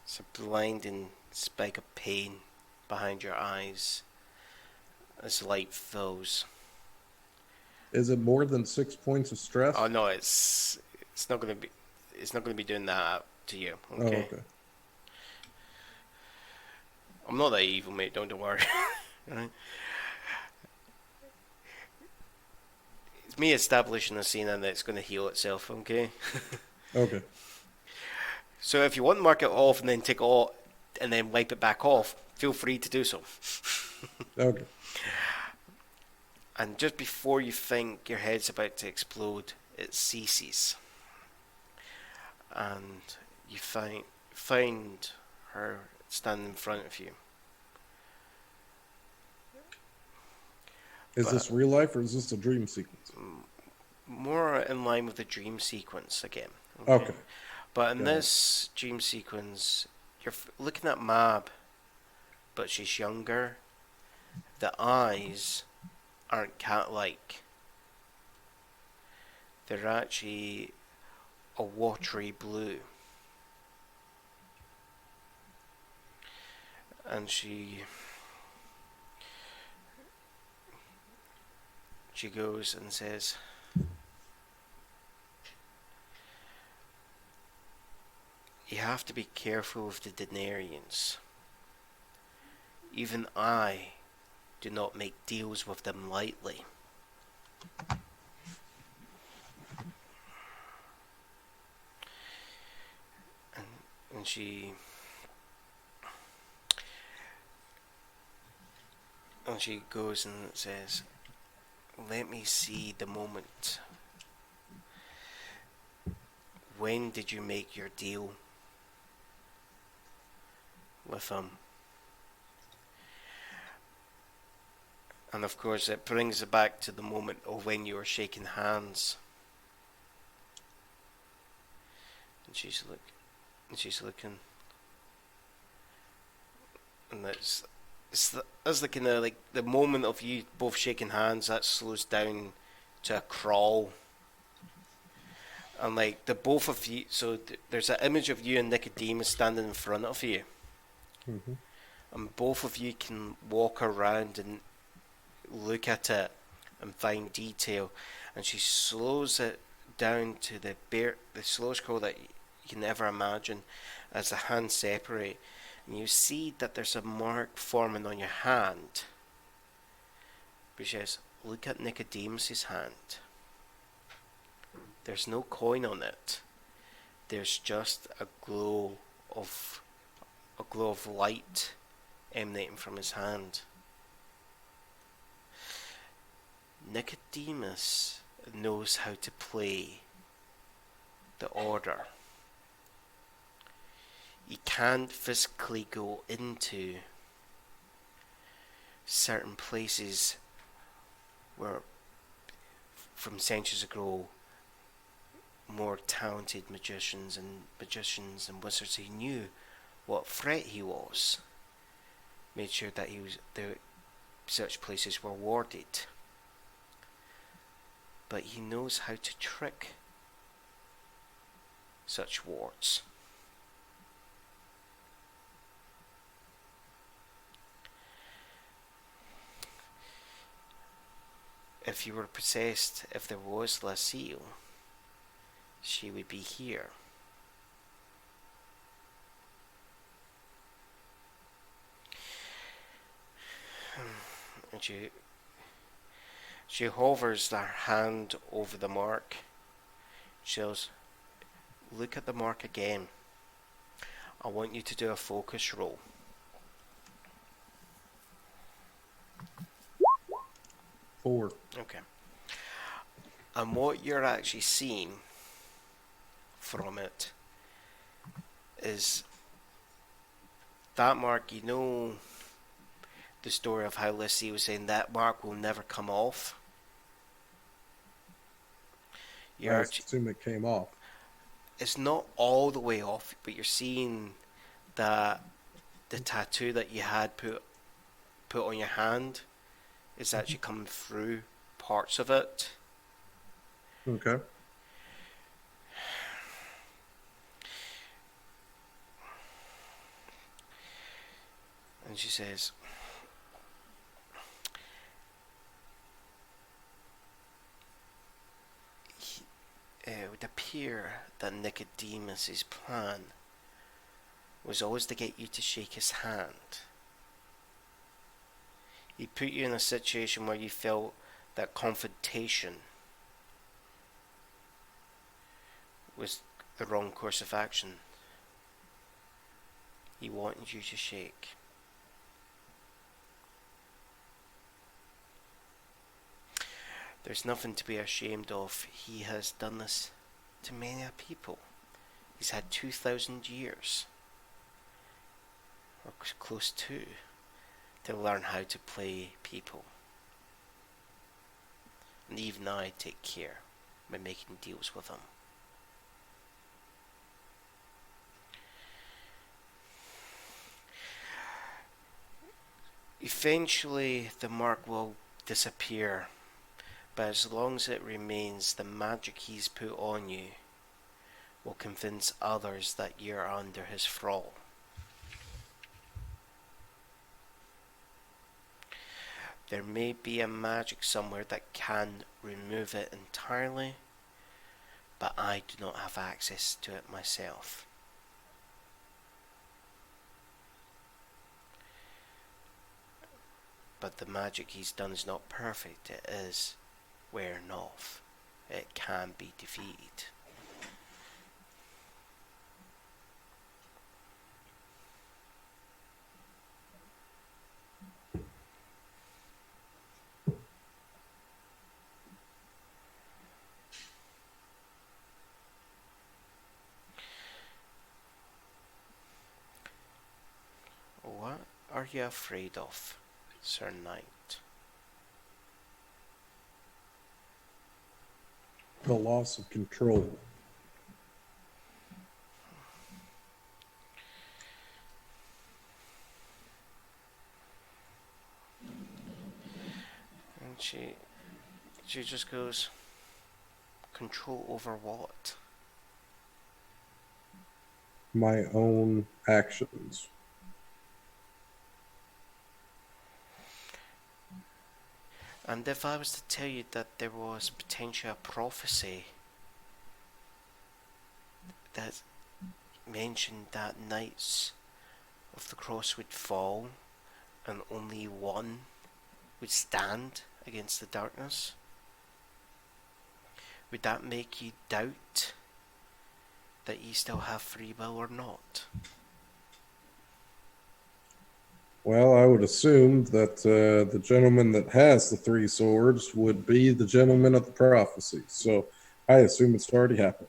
it's a blinding spike of pain behind your eyes as light fills. Is it more than 6 points of stress? Oh no, it's not gonna be doing that to you. Oh, Okay, okay. I'm not that evil, mate. Don't worry. Right? It's me establishing a scene and it's going to heal itself, okay? Okay. So if you want to mark it off and then take it off and then wipe it back off, feel free to do so. Okay. And just before you think your head's about to explode, it ceases. And you find her standing in front of you. Is But this real life or is this a dream sequence? more in line with the dream sequence again. Okay. But in Got this dream sequence, you're looking at Mab, but she's younger. The eyes aren't cat-like. They're actually a watery blue. And she goes and says, "You have to be careful with the Denarians. Even I do not make deals with them lightly." And she goes and says, "Let me see the moment. When did you make your deal with them?" And of course it brings it back to the moment of when you were shaking hands. And she's looking. And that's the kind of like the moment of you both shaking hands that slows down to a crawl. And like the both of you, so there's an image of you and Nicodemus standing in front of you. Mm-hmm. And both of you can walk around and look at it and find detail. And she slows it down to the slowest crawl that you can ever imagine as the hands separate. And you see that there's a mark forming on your hand. But she says, "Look at Nicodemus's hand. There's no coin on it. There's just a glow of light emanating from his hand." Nicodemus knows how to play the order. He can't physically go into certain places where, from centuries ago, more talented magicians and wizards who knew what threat he was made sure that such places were warded. But he knows how to trick such wards. If you were possessed, if there was Lucille, she would be here. And she hovers her hand over the mark. She says, "Look at the mark again. I want you to do a focus roll." 4. Okay. And what you're actually seeing from it is that mark. You know the story of how Lissy was saying that mark will never come off. I assume it came off. It's not all the way off, but you're seeing that the tattoo that you had put on your hand is actually coming through parts of it. Okay. And she says, "It would appear that Nicodemus's plan was always to get you to shake his hand. He put you in a situation where you felt that confrontation was the wrong course of action. He wanted you to shake. There's nothing to be ashamed of. He has done this to many people. He's had 2,000 years, or close to learn how to play people. And even I take care by making deals with him. Eventually, the mark will disappear, but as long as it remains, the magic he's put on you will convince others that you're under his thrall. There may be a magic somewhere that can remove it entirely, but I do not have access to it myself. But the magic he's done is not perfect. It is wearing off. It can be defeated. What are you afraid of, Sir Knight? The loss of control. And she just goes, control over what? My own actions. And if I was to tell you that there was potentially a prophecy that mentioned that knights of the cross would fall and only one would stand against the darkness, would that make you doubt that you still have free will or not? Well, I would assume that the gentleman that has the three swords would be the gentleman of the prophecy. So I assume it's already happened.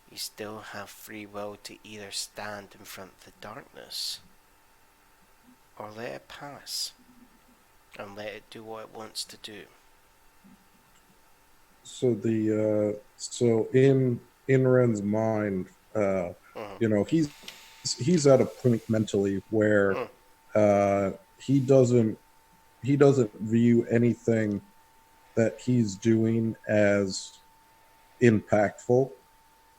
You still have free will to either stand in front of the darkness or let it pass and let it do what it wants to do. So so in Ren's mind, you know, he's at a point mentally where he doesn't view anything that he's doing as impactful.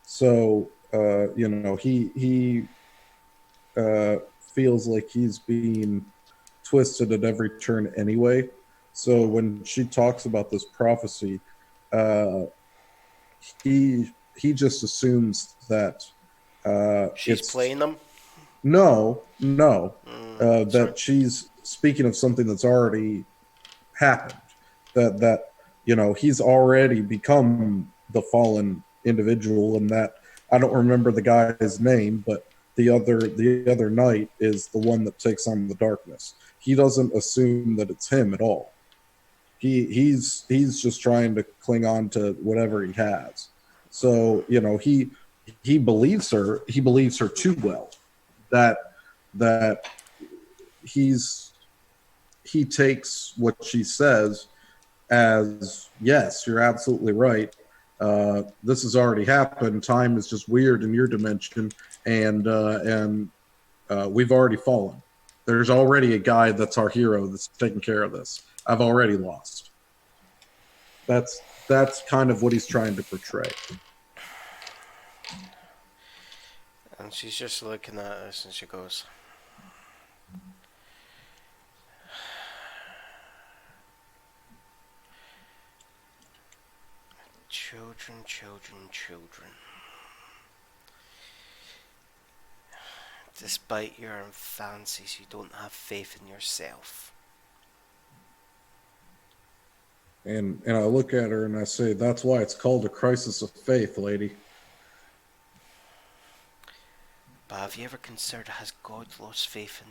So you know, he feels like he's being twisted at every turn anyway. So when she talks about this prophecy, he just assumes that She's playing them? no, that Sorry. she's speaking of something that's already happened. That you know, he's already become the fallen individual, and that I don't remember the guy's name, but the other knight is the one that takes on the darkness. He doesn't assume that it's him at all. He's just trying to cling on to whatever he has. So you know, he believes her. He believes her too well. That that he takes what she says as, yes, you're absolutely right. This has already happened. Time is just weird in your dimension, and we've already fallen. There's already a guy that's our hero that's taking care of this. I've already lost. That's kind of what he's trying to portray. And she's just looking at us and she goes, children, children, children. Despite your fancies, you don't have faith in yourself. And I look at her and I say, that's why it's called a crisis of faith, lady. But have you ever considered, has God lost faith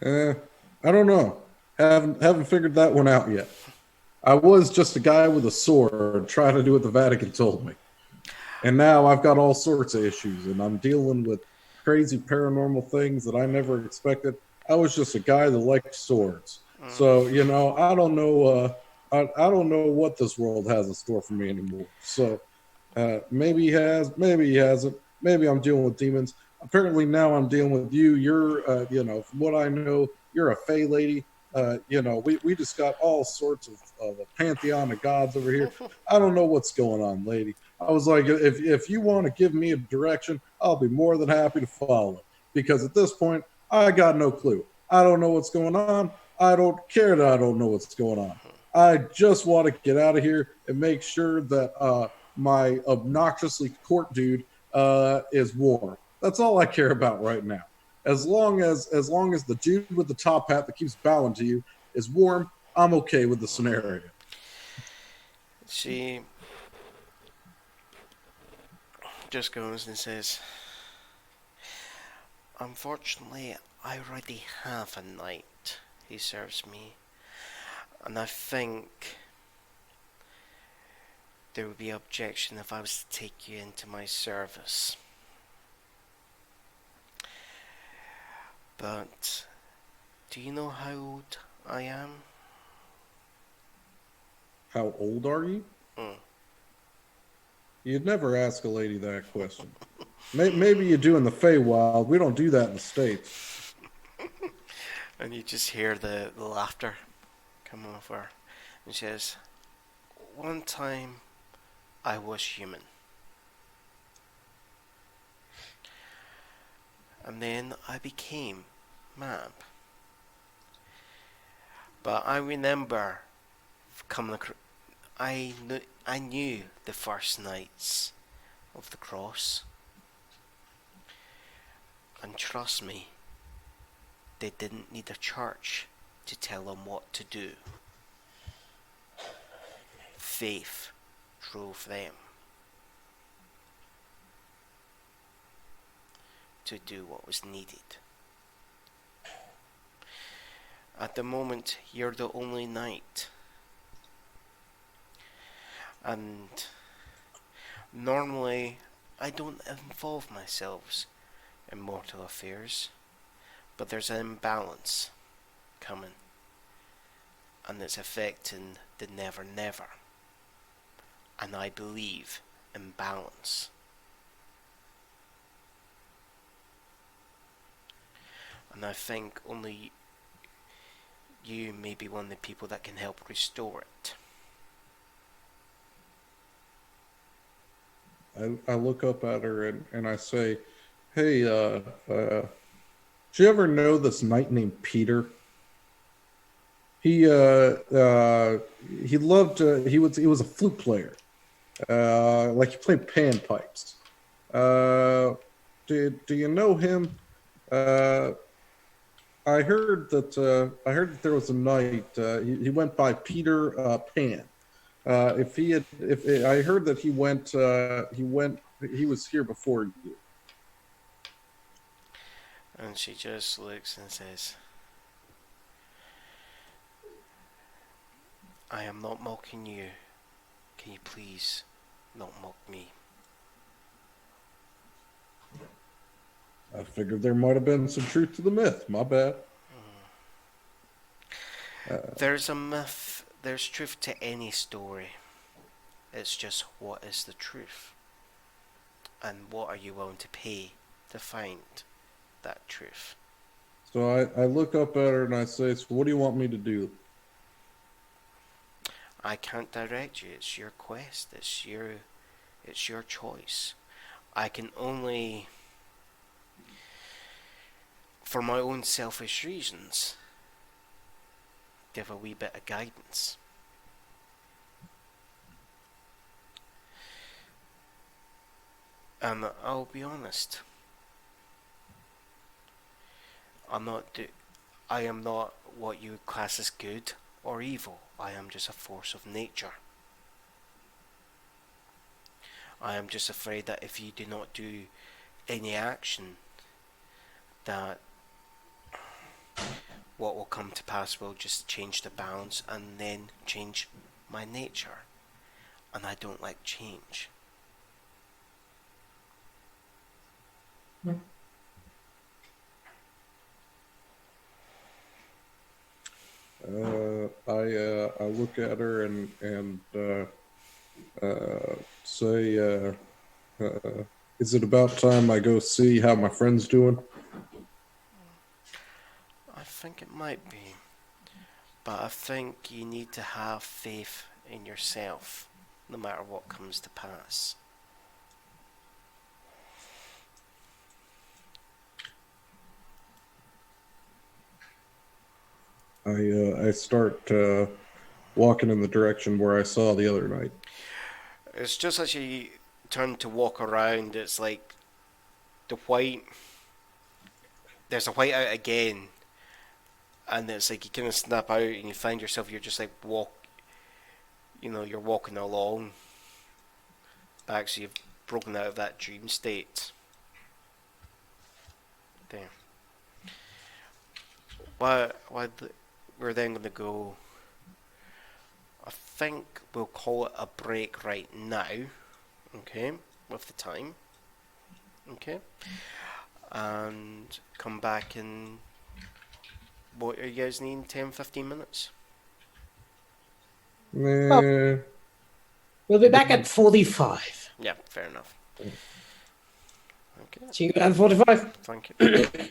in you? I don't know. Haven't figured that one out yet. I was just a guy with a sword trying to do what the Vatican told me. And now I've got all sorts of issues and I'm dealing with crazy paranormal things that I never expected. I was just a guy that liked swords. So, I don't know I don't know what this world has in store for me anymore. So, maybe he has, maybe he hasn't. Maybe I'm dealing with demons. Apparently now I'm dealing with you. You're, from what I know, you're a Fey lady. We just got all sorts of a pantheon of gods over here. I don't know what's going on, lady. I was like, if you want to give me a direction, I'll be more than happy to follow it. Because at this point, I got no clue. I don't know what's going on. I don't care that I don't know what's going on. I just want to get out of here and make sure that my obnoxiously court dude is warm. That's all I care about right now. As long as the dude with the top hat that keeps bowing to you is warm, I'm okay with the scenario. She just goes and says, unfortunately, I already have a knight who serves me, and I think there would be objection if I was to take you into my service. But do you know how old I am? How old are you? You'd never ask a lady that question. Maybe you do in the Feywild. We don't do that in the States. And you just hear the laughter come over. And she says, one time I was human. And then I became man. But I remember coming across, I knew the first nights of the cross. And trust me, they didn't need a church to tell them what to do. Faith drove them to do what was needed. At the moment, you're the only knight. And normally, I don't involve myself in mortal affairs, but there's an imbalance coming, and it's affecting the NeverNever. And I believe in balance. And I think only you may be one of the people that can help restore it. I look up at her and I say, hey, did you ever know this knight named Peter? He loved he was a flute player. Like he played panpipes. Do you know him? I heard that there was a knight. He went by Peter Pan. If I heard that he was here before you. And she just looks and says, I am not mocking you. Can you please not mock me? I figured there might have been some truth to the myth. My bad. There's a myth, there's truth to any story. It's just, what is the truth? And what are you willing to pay to find that truth? So I look up at her and I say, so what do you want me to do? I can't direct you. It's your quest. It's your choice. I can only, for my own selfish reasons, give a wee bit of guidance. And I'll be honest, I am not what you would class as good or evil. I am just a force of nature. I am just afraid that if you do not do any action, that what will come to pass will just change the balance and then change my nature. And I don't like change. I look at her and say, "Is it about time I go see how my friend's doing?" I think it might be. But I think you need to have faith in yourself, no matter what comes to pass. I start walking in the direction where I saw the other night. It's just as you turn to walk around, it's like the white. There's a white out again, and it's like you kind of snap out, and you find yourself you're just like you're walking along. Back, so you've broken out of that dream state. There. We're then going to go. I think we'll call it a break right now. Okay, with the time. Okay, and come back in. What are you guys needing? 10-15 minutes? Nah. We'll be back at 45. Yeah, fair enough. Okay, See you at 45. thank you.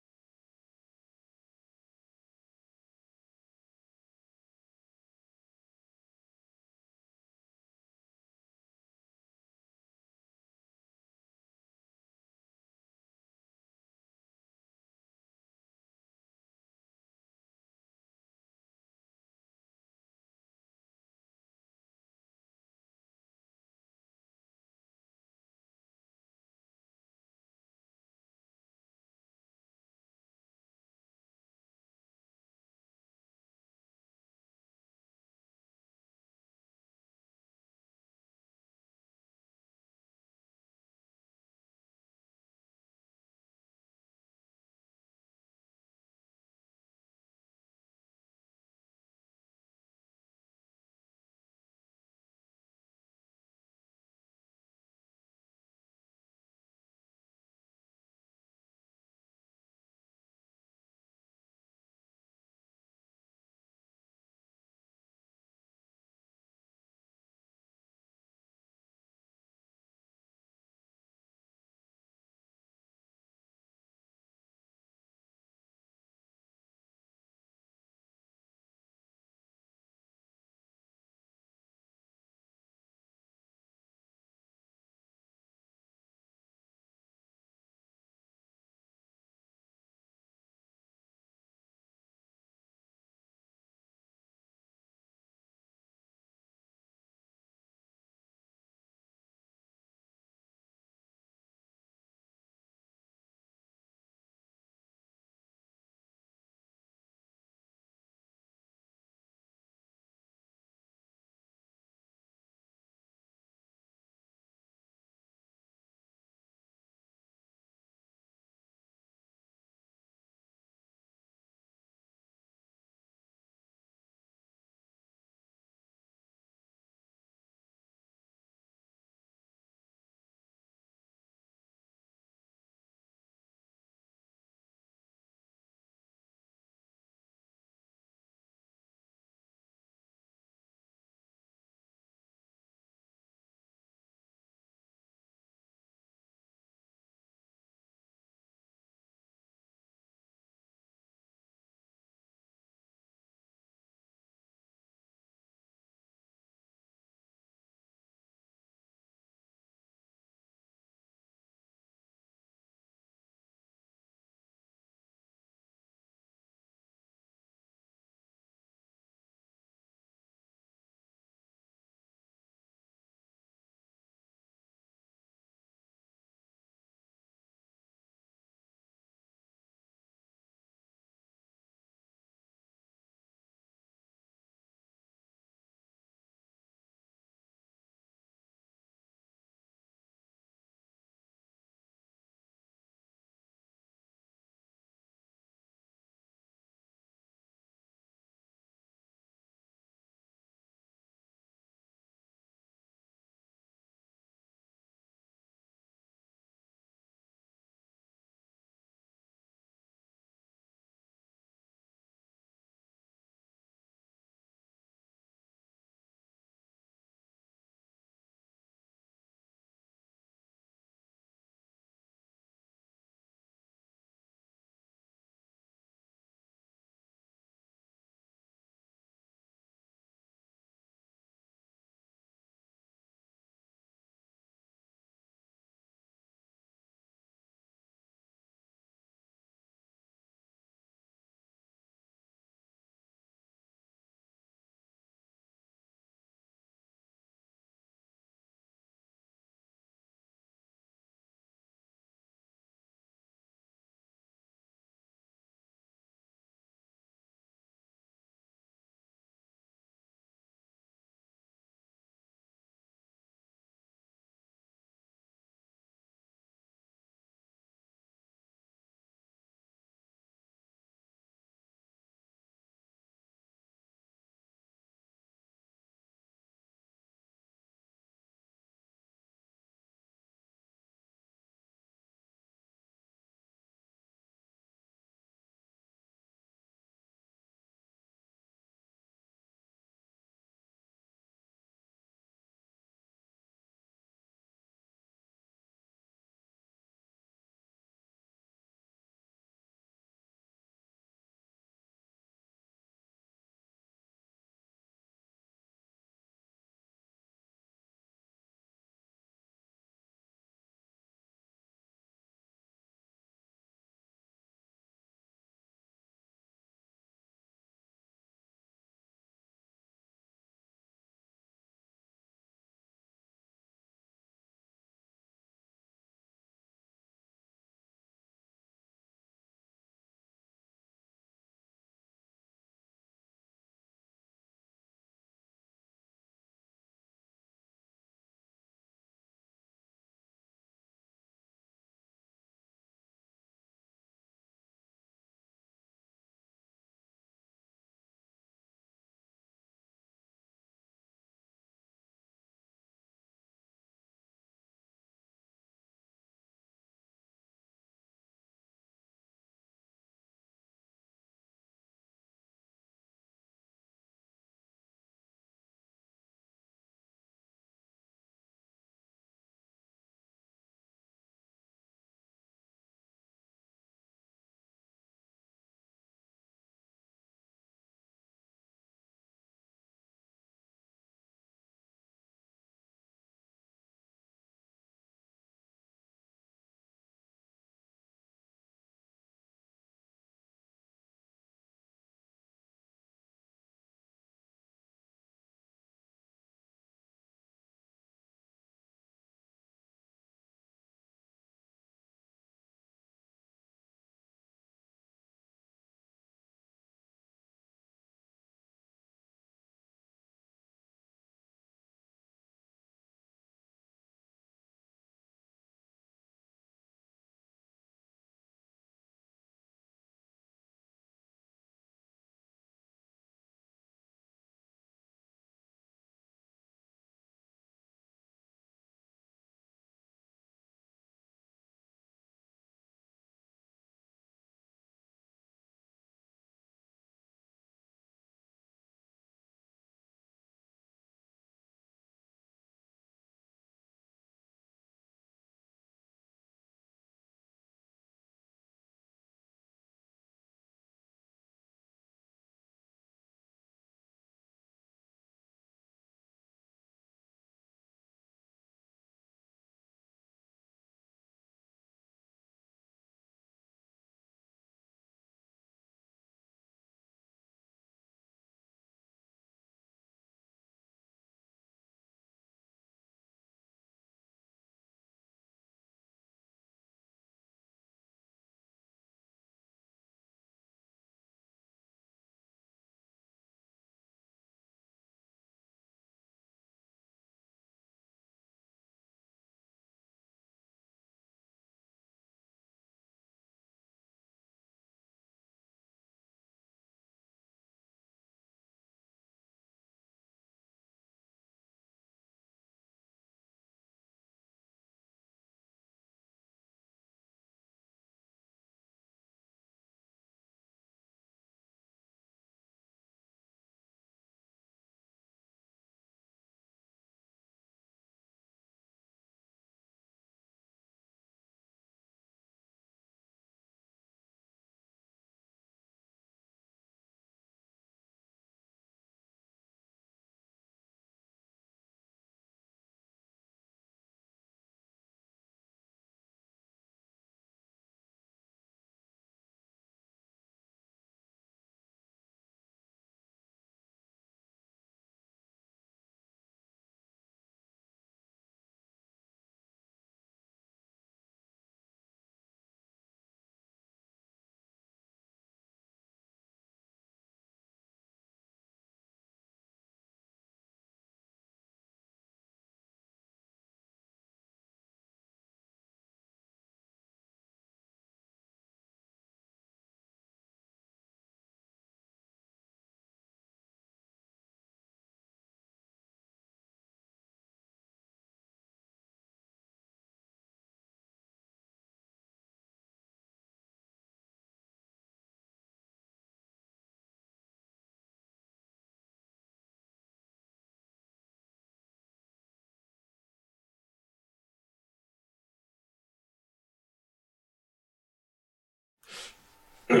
Hello,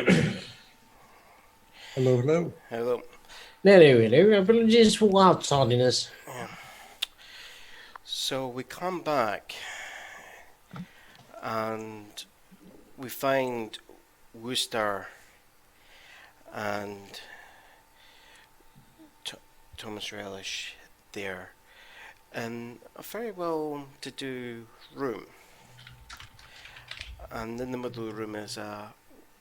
hello. Hello. Hello. Apologies for our tardiness. So we come back and we find Worcester and Thomas Relish there in a very well-to-do room. And in the middle of the room is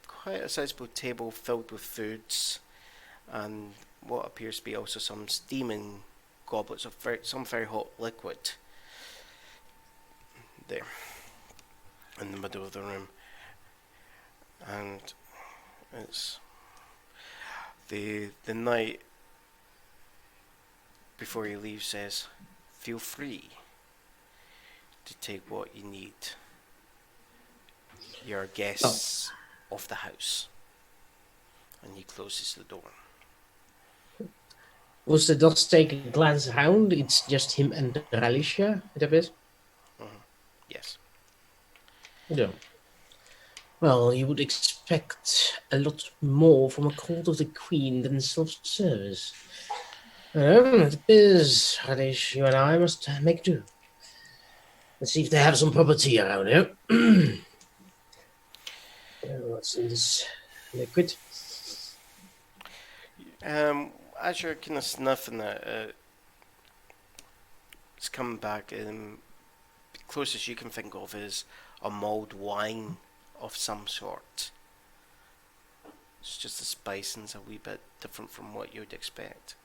quite a sizable table filled with foods and what appears to be also some steaming goblets of some very hot liquid there in the middle of the room. And it's the knight before he leaves says, "Feel free to take what you need. You're guests of the house." And he closes the door. Worcester does take a glance around. It's just him and Relish here, it appears. Yes. Yeah. Well, you would expect a lot more from a court of the Queen than self-service. It appears, Relish, you and I must make do. Let's see if they have some property around here. What's in this liquid? As you're kind of sniffing it, it's coming back, and the closest you can think of is a mulled wine of some sort. It's just the spicing's a wee bit different from what you'd expect.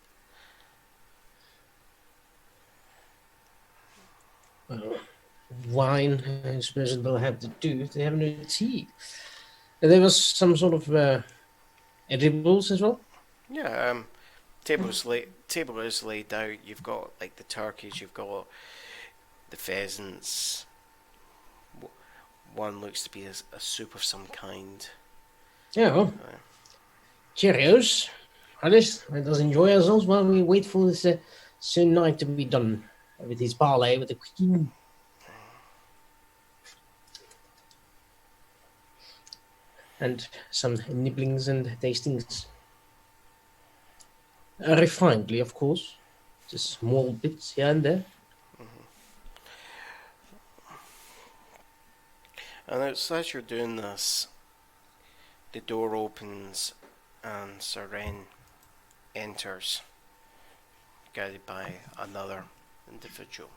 Well, wine, I suppose it will have to do. They have no tea. There was some sort of edibles as well. Yeah, table is laid out. You've got like the turkeys, you've got the pheasants. One looks to be a soup of some kind. Yeah, well, cheerios. Alice, let us enjoy ourselves while we wait for this soon night to be done with his parley with the Queen. And some nibblings and tastings. Refinedly, of course. Just small bits here and there. And as you're doing this, the door opens and Sir Renn enters, guided by another individual.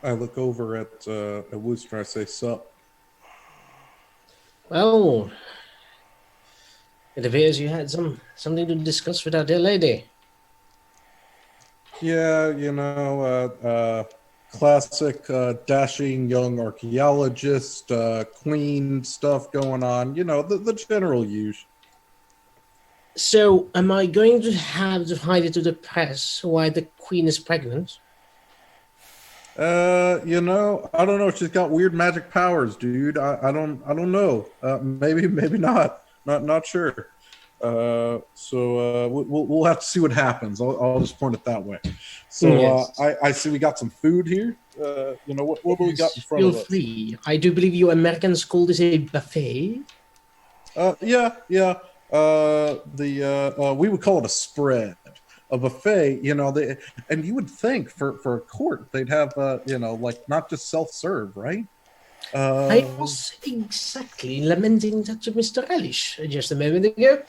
I look over at Wooster. I say, "Sup." Well, it appears you had something to discuss with our dear lady. Yeah, classic dashing young archaeologist, queen stuff going on. The general use. So, am I going to have to hide it to the press why the Queen is pregnant? I don't know. She's got weird magic powers, dude. I don't know. Maybe not. Not sure. We'll have to see what happens. I'll just point it that way. So Yes. I see we got some food here. What do we got in front Feel of us? free. I do believe you Americans call this a buffet. Yeah. We would call it a spread. A buffet, and you would think for a court they'd have, like not just self-serve, right? I was exactly lamenting that to Mr. Relish just a moment ago.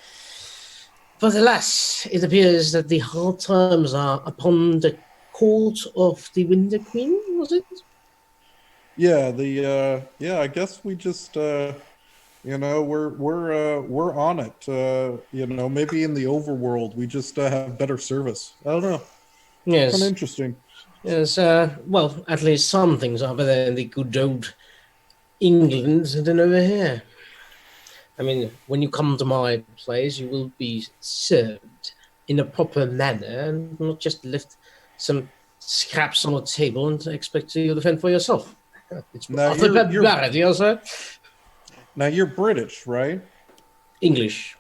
But alas, it appears that the hard times are upon the court of the Winter Queen, was it? Yeah, I guess we just we're on it. Maybe in the overworld we just have better service. I don't know. Yes. Kind of interesting. Yes, well, at least some things are better than the good old England than over here. I mean, when you come to my place, you will be served in a proper manner and not just left some scraps on a table and expect you to fend for yourself. It's Now, utter you're- barbarity, also. Now you're British, right? English.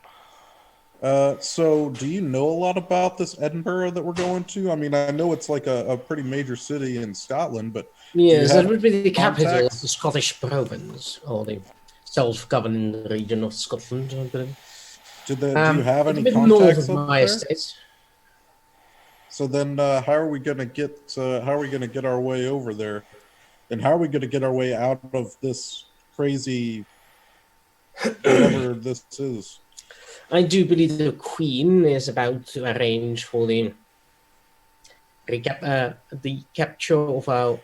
So do you know a lot about this Edinburgh that we're going to? I mean, I know it's like a pretty major city in Scotland, but Yes, have that would be the capital of contacts? the Scottish province, or the self-governing region of Scotland, I believe. Do you have It's any a bit north contacts of up my there? estate. So then, how are we gonna get our way over there, and how are we gonna get our way out of this crazy whatever this is? I do believe the Queen is about to arrange for the capture of our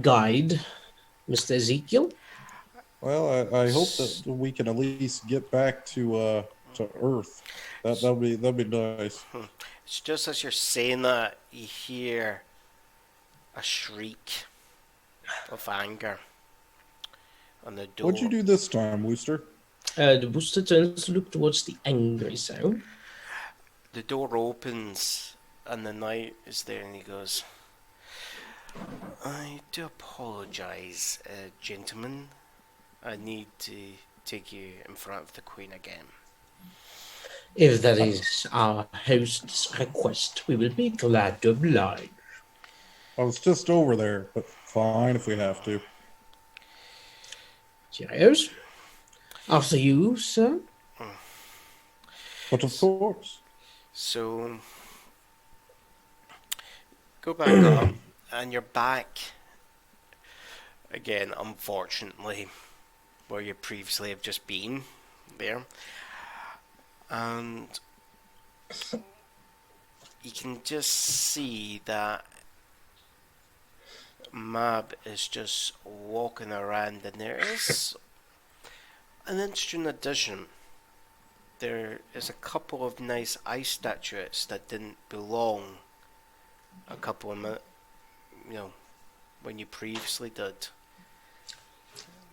guide, Mr. Ezekiel. Well, I hope that we can at least get back to Earth. That'd be nice. It's just as you're saying that, you hear a shriek of anger on the door. What'd you do this time, Wooster? The booster turns to look towards the angry sound. The door opens and the knight is there and he goes, I do apologise, gentlemen. I need to take you in front of the Queen again. If that is our host's request, we will be glad to oblige. I was just over there, but fine if we have to. Cheerios. After you, sir. But of course. So, go back up, and you're back again, unfortunately, where you previously have just been there. And you can just see that Mab is just walking around, and there is an interesting addition. There is a couple of nice ice statuettes that didn't belong a couple of minutes, when you previously did.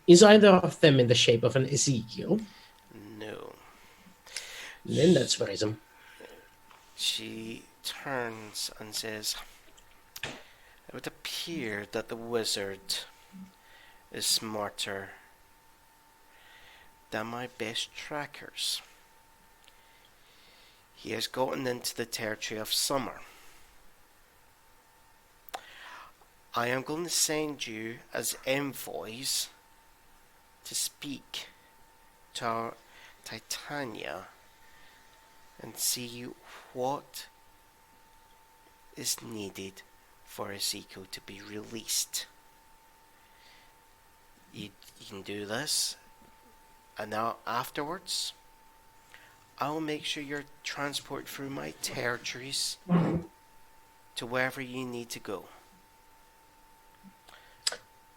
Is either of them in the shape of an Ezekiel? No. Then that's worrisome. She turns and says, it would appear that the wizard is smarter than my best trackers. He has gotten into the territory of summer. I am going to send you as envoys to speak to our Titania and see what is needed for Ezekiel to be released. You can do this, and now afterwards, I will make sure you're transported through my territories to wherever you need to go.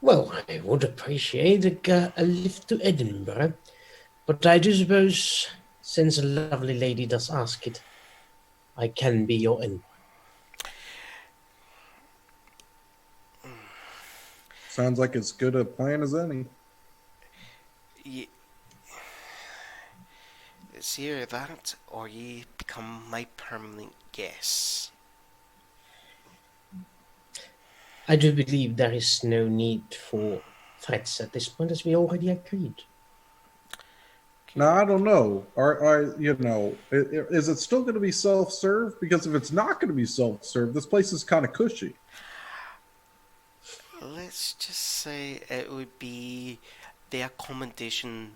Well, I would appreciate a lift to Edinburgh, but I do suppose, since a lovely lady does ask it, I can be your envoy. Sounds like as good a plan as any. It's either that or you become my permanent guest. I do believe there is no need for threats at this point, as we already agreed. Now I don't know. Is it still going to be self-serve? Because if it's not going to be self-serve, this place is kind of cushy. Let's just say it would be the accommodation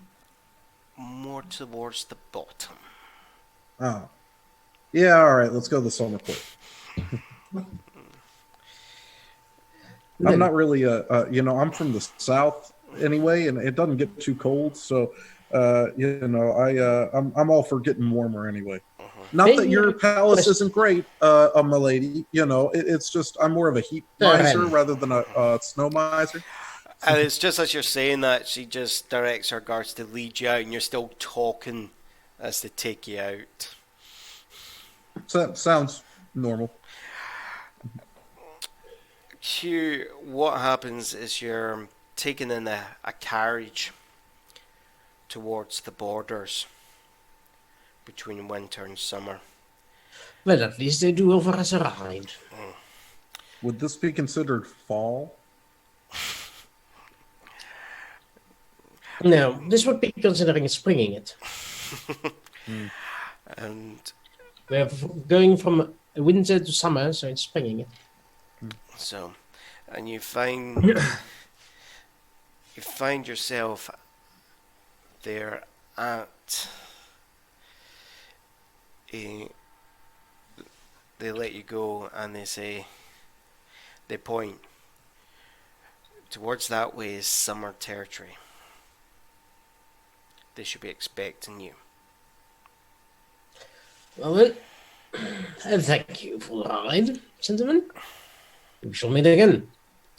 more towards the bottom. Oh, yeah. All right, let's go to the summer court. I'm not really I'm from the south anyway, and it doesn't get too cold, so I'm all for getting warmer anyway. Not that your palace isn't great, my lady. It's just I'm more of a heat miser rather than a snow miser. And it's just as you're saying that, she just directs her guards to lead you out, and you're still talking as they take you out. So that sounds normal. Here, what happens is you're taken in a carriage towards the borders between winter and summer. Well, at least they do offer us a ride. Would this be considered fall? No, this would be considering springing it. And We're going from winter to summer, so it's springing it. so, and you find you find yourself there at a. They let you go, and they point towards that way is summer territory. They should be expecting you. Well then, thank you for the ride, gentlemen. We shall meet again,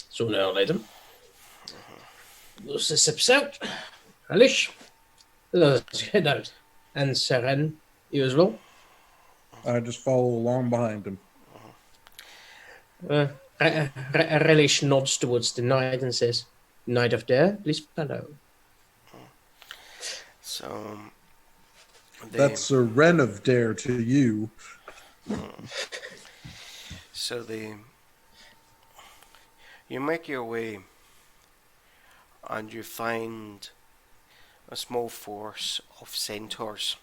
sooner or later. Those steps out. Relish, let's head out. And Sir Renn, you as well? I just follow along behind him. Relish nods towards the knight and says, Knight of Derr, please follow. So That's Sir Renn of Derr to you. So you make your way, and you find a small force of centaurs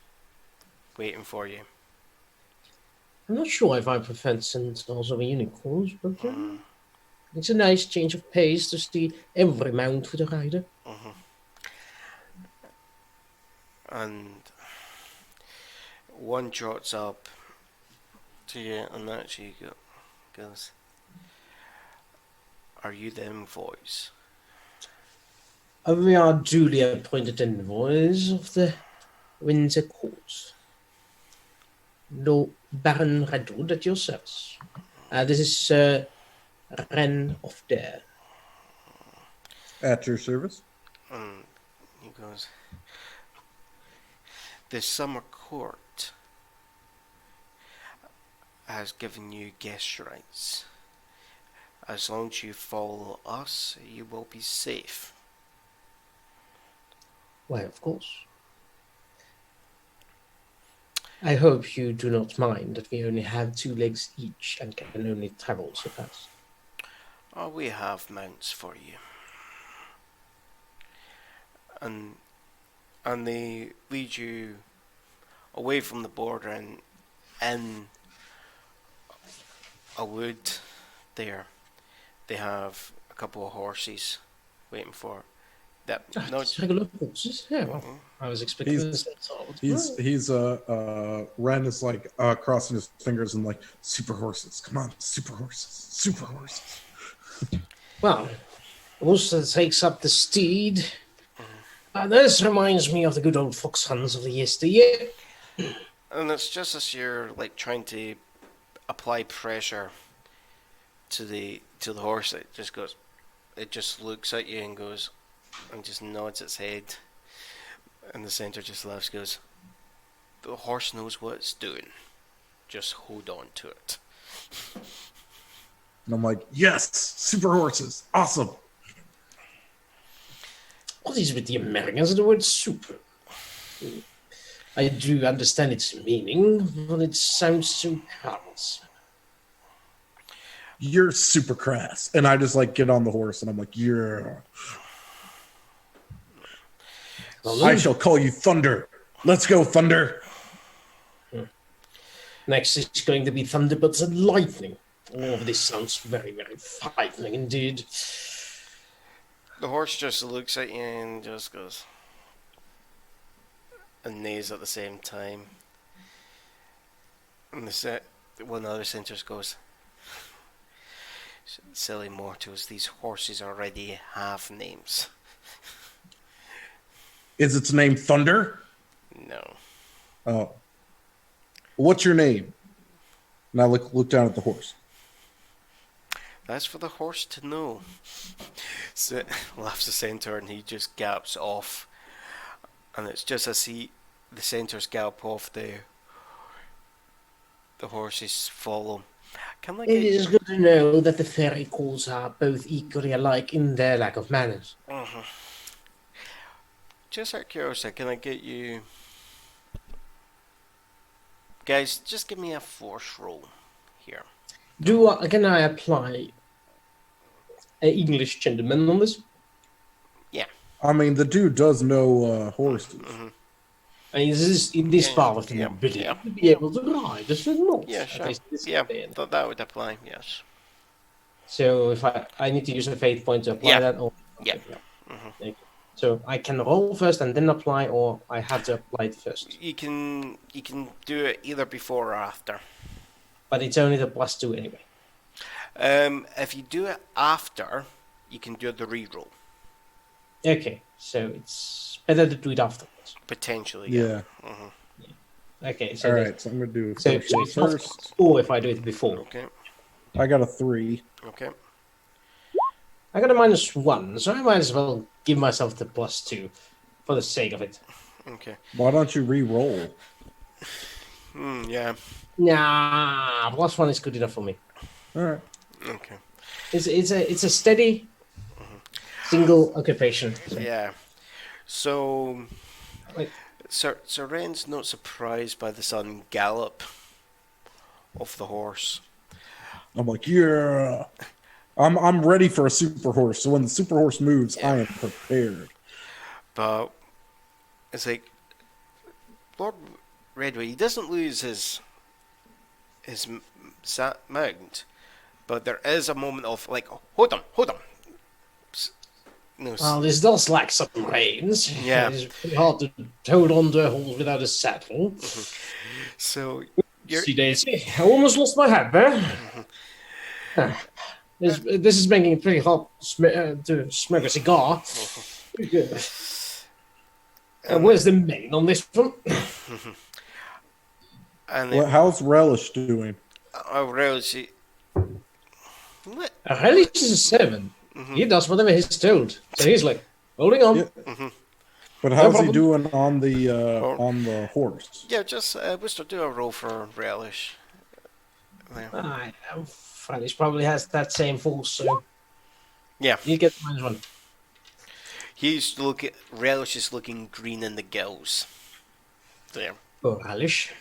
waiting for you. I'm not sure if I prefer centaurs over unicorns, but it's a nice change of pace to see every mount with a rider. And one trots up to you and actually goes, "Are you the envoys?" We are duly appointed envoys of the Winter Court. Lord Baron Redwood at your service. This is Sir Renn of Derr. At your service. And he goes, "The summer court has given you guest rights. As long as you follow us, you will be safe." Why, of course. I hope you do not mind that we only have 2 legs each and can only travel so fast. Oh, we have mounts for you. And they lead you away from the border and in a wood there. They have a couple of horses waiting for that. No, It's regular horses. Yeah, well, I was expecting this. He's Ren is like crossing his fingers and like, super horses, come on, super horses. Well, also takes up the steed. This reminds me of the good old fox hunts of the yesteryear. and it's just as you're like trying to apply pressure to the horse, it just looks at you and goes, and just nods its head, and the centaur just laughs, goes, "The horse knows what it's doing. Just hold on to it." And I'm like, yes, super horses, awesome. What is with the Americans and the word super? I do understand its meaning, but it sounds so callous. You're super crass. And I just like get on the horse and I'm like, yeah. I shall call you Thunder. Let's go, Thunder. Next is going to be thunderbolts and lightning. Oh, this sounds very, very frightening indeed. The horse just looks at you and just goes, and neighs at the same time. And one other centaur goes, "Silly mortals, these horses already have names." Is its name Thunder? No. Oh. What's your name? And I look down at the horse. That's for the horse to know. So, laughs the centaur and he just gallops off. And it's just as the centaurs gallop off, the horses follow. It is good to know that the fairy calls are both equally alike in their lack of manners. Just out of curiosity, can I get you... Guys, just give me a force roll here. Can I apply an English gentleman on this? Yeah. I mean, the dude does know horses. I mean, this is in this part of the ability to be able to ride, is it not? Yeah, sure. Yeah, that would apply, yes. So if I need to use a fate point to apply that? Or, yeah. Okay. So I can roll first and then apply, or I have to apply it first. You can do it either before or after. But it's only the +2 anyway. If you do it after, you can do the reroll. Okay, so it's better to do it afterwards. Potentially, Yeah. Okay, so All right. So I'm gonna do so first roll it's not first. +4 if I do it before. Okay. I got a 3. Okay. I got a -1, so I might as well give myself the +2 for the sake of it. Okay. Why don't you re-roll? Yeah. Nah, +1 is good enough for me. All right. Okay. It's a steady single occupation. So. Yeah. So, Wait. Sir Renn's not surprised by the sudden gallop of the horse. I'm like, yeah. I'm ready for a super horse. So when the super horse moves, I am prepared. But it's like Lord Redwood, he doesn't lose his mount, but there is a moment of like, hold on. No, Well, this does lack some reins. Yeah. It's pretty hard to hold on to a horse without a saddle. so you're See, Daisy, I almost lost my hat there. This is making it pretty hard to smoke a cigar. Where's the mane on this one? and Well, how's Relish doing? Rosie. What? Relish is a 7. He does whatever he's told. So he's like, holding on. Yeah. But how's he problem. doing on the horse? Yeah, just Wister, do a roll for relish. There. Relish probably has that same force, so Yeah, you get -1. Relish is looking green in the gills. There. Poor Relish.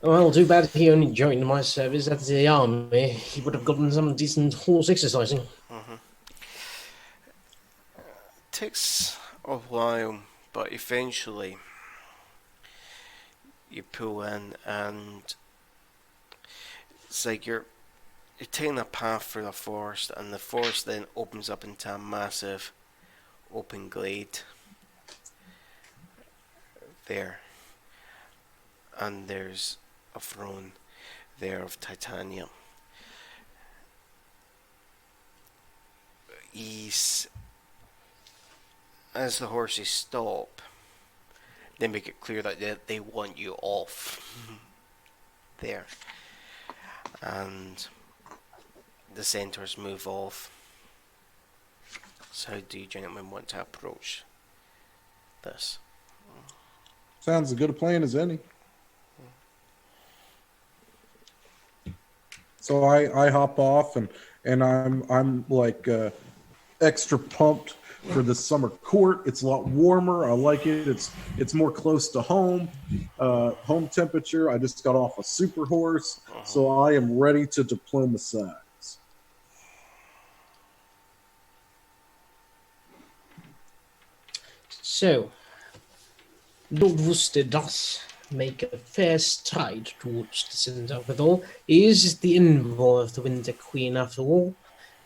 Well, too bad he only joined my service at the army. He would have gotten some decent horse exercising. Takes a while, but eventually you pull in, and it's like you're taking a path through the forest, and the forest then opens up into a massive open glade there, and there's a throne there of titanium. As the horses stop, they make it clear that they want you off there, and the centaurs move off. So how do you gentlemen want to approach this? Sounds as good a plan as any. So I hop off and I'm like extra pumped for the summer court. It's a lot warmer. I like it. It's more close to home. Home temperature. I just got off a super horse, so I am ready to diplomatize. So, Lord Worcester does make a fair stride towards the center of it all. He is the envoy of the Winter Queen after all,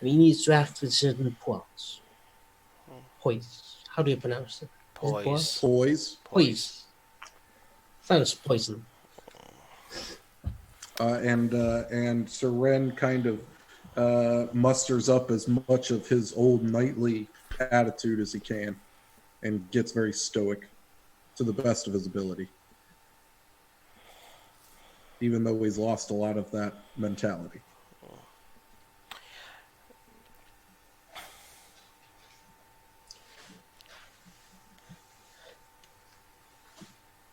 and he needs to act with certain points. Poise. How do you pronounce it? Poise. Poise. Sounds poison. And Sir Renn kind of musters up as much of his old knightly attitude as he can, and gets very stoic to the best of his ability, even though he's lost a lot of that mentality.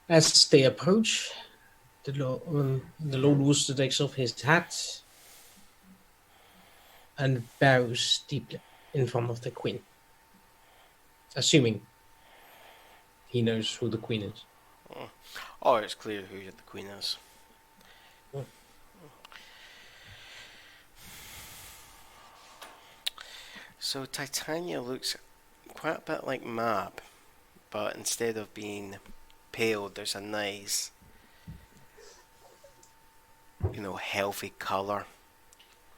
As they approach, the Lord Worcester takes off his hat and bows deeply in front of the Queen, assuming he knows who the Queen is. Oh, it's clear who the queen is. So Titania looks quite a bit like Mab, but instead of being pale, there's a nice, healthy color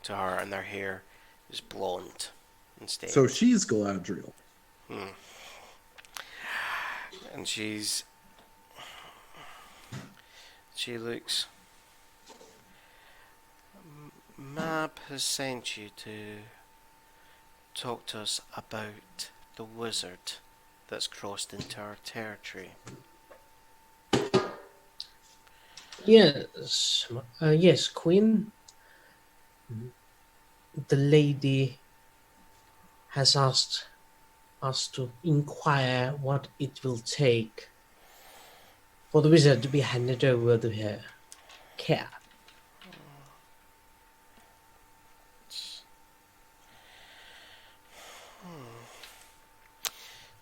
to her, and her hair is blonde instead. So she's Galadriel. Hmm. And she looks. Mab has sent you to talk to us about the wizard that's crossed into our territory. Yes, yes, Queen. The lady has asked us to inquire what it will take for the wizard to be handed over to her care.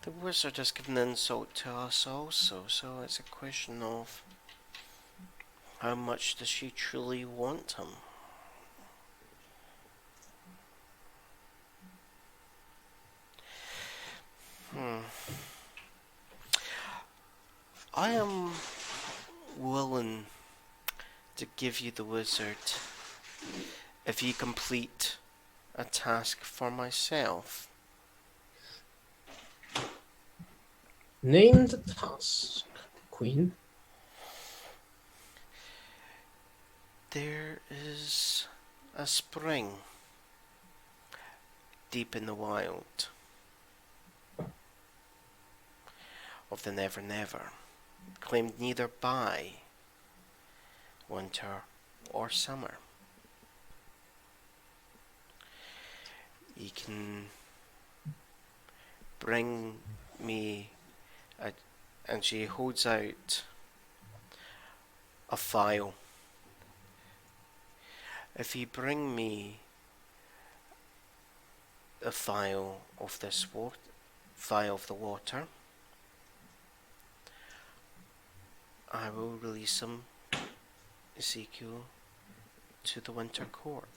The wizard has given insult to us also, so it's a question of how much does she truly want him? Hmm. I am willing to give you the wizard if you complete a task for myself. Name the task, Queen. There is a spring deep in the wild of the NeverNever, claimed neither by winter or summer. You can bring me a, and she holds out a file. If you bring me a file of this file of the water, I will release him, Ezekiel, to the winter court.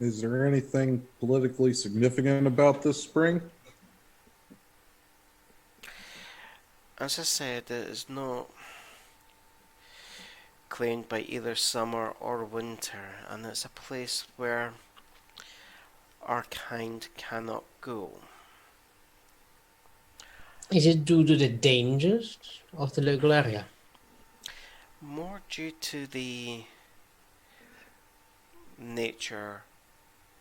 Is there anything politically significant about this spring? As I said, it is not claimed by either summer or winter, and it's a place where our kind cannot go. Is it due to the dangers of the local area? More due to the nature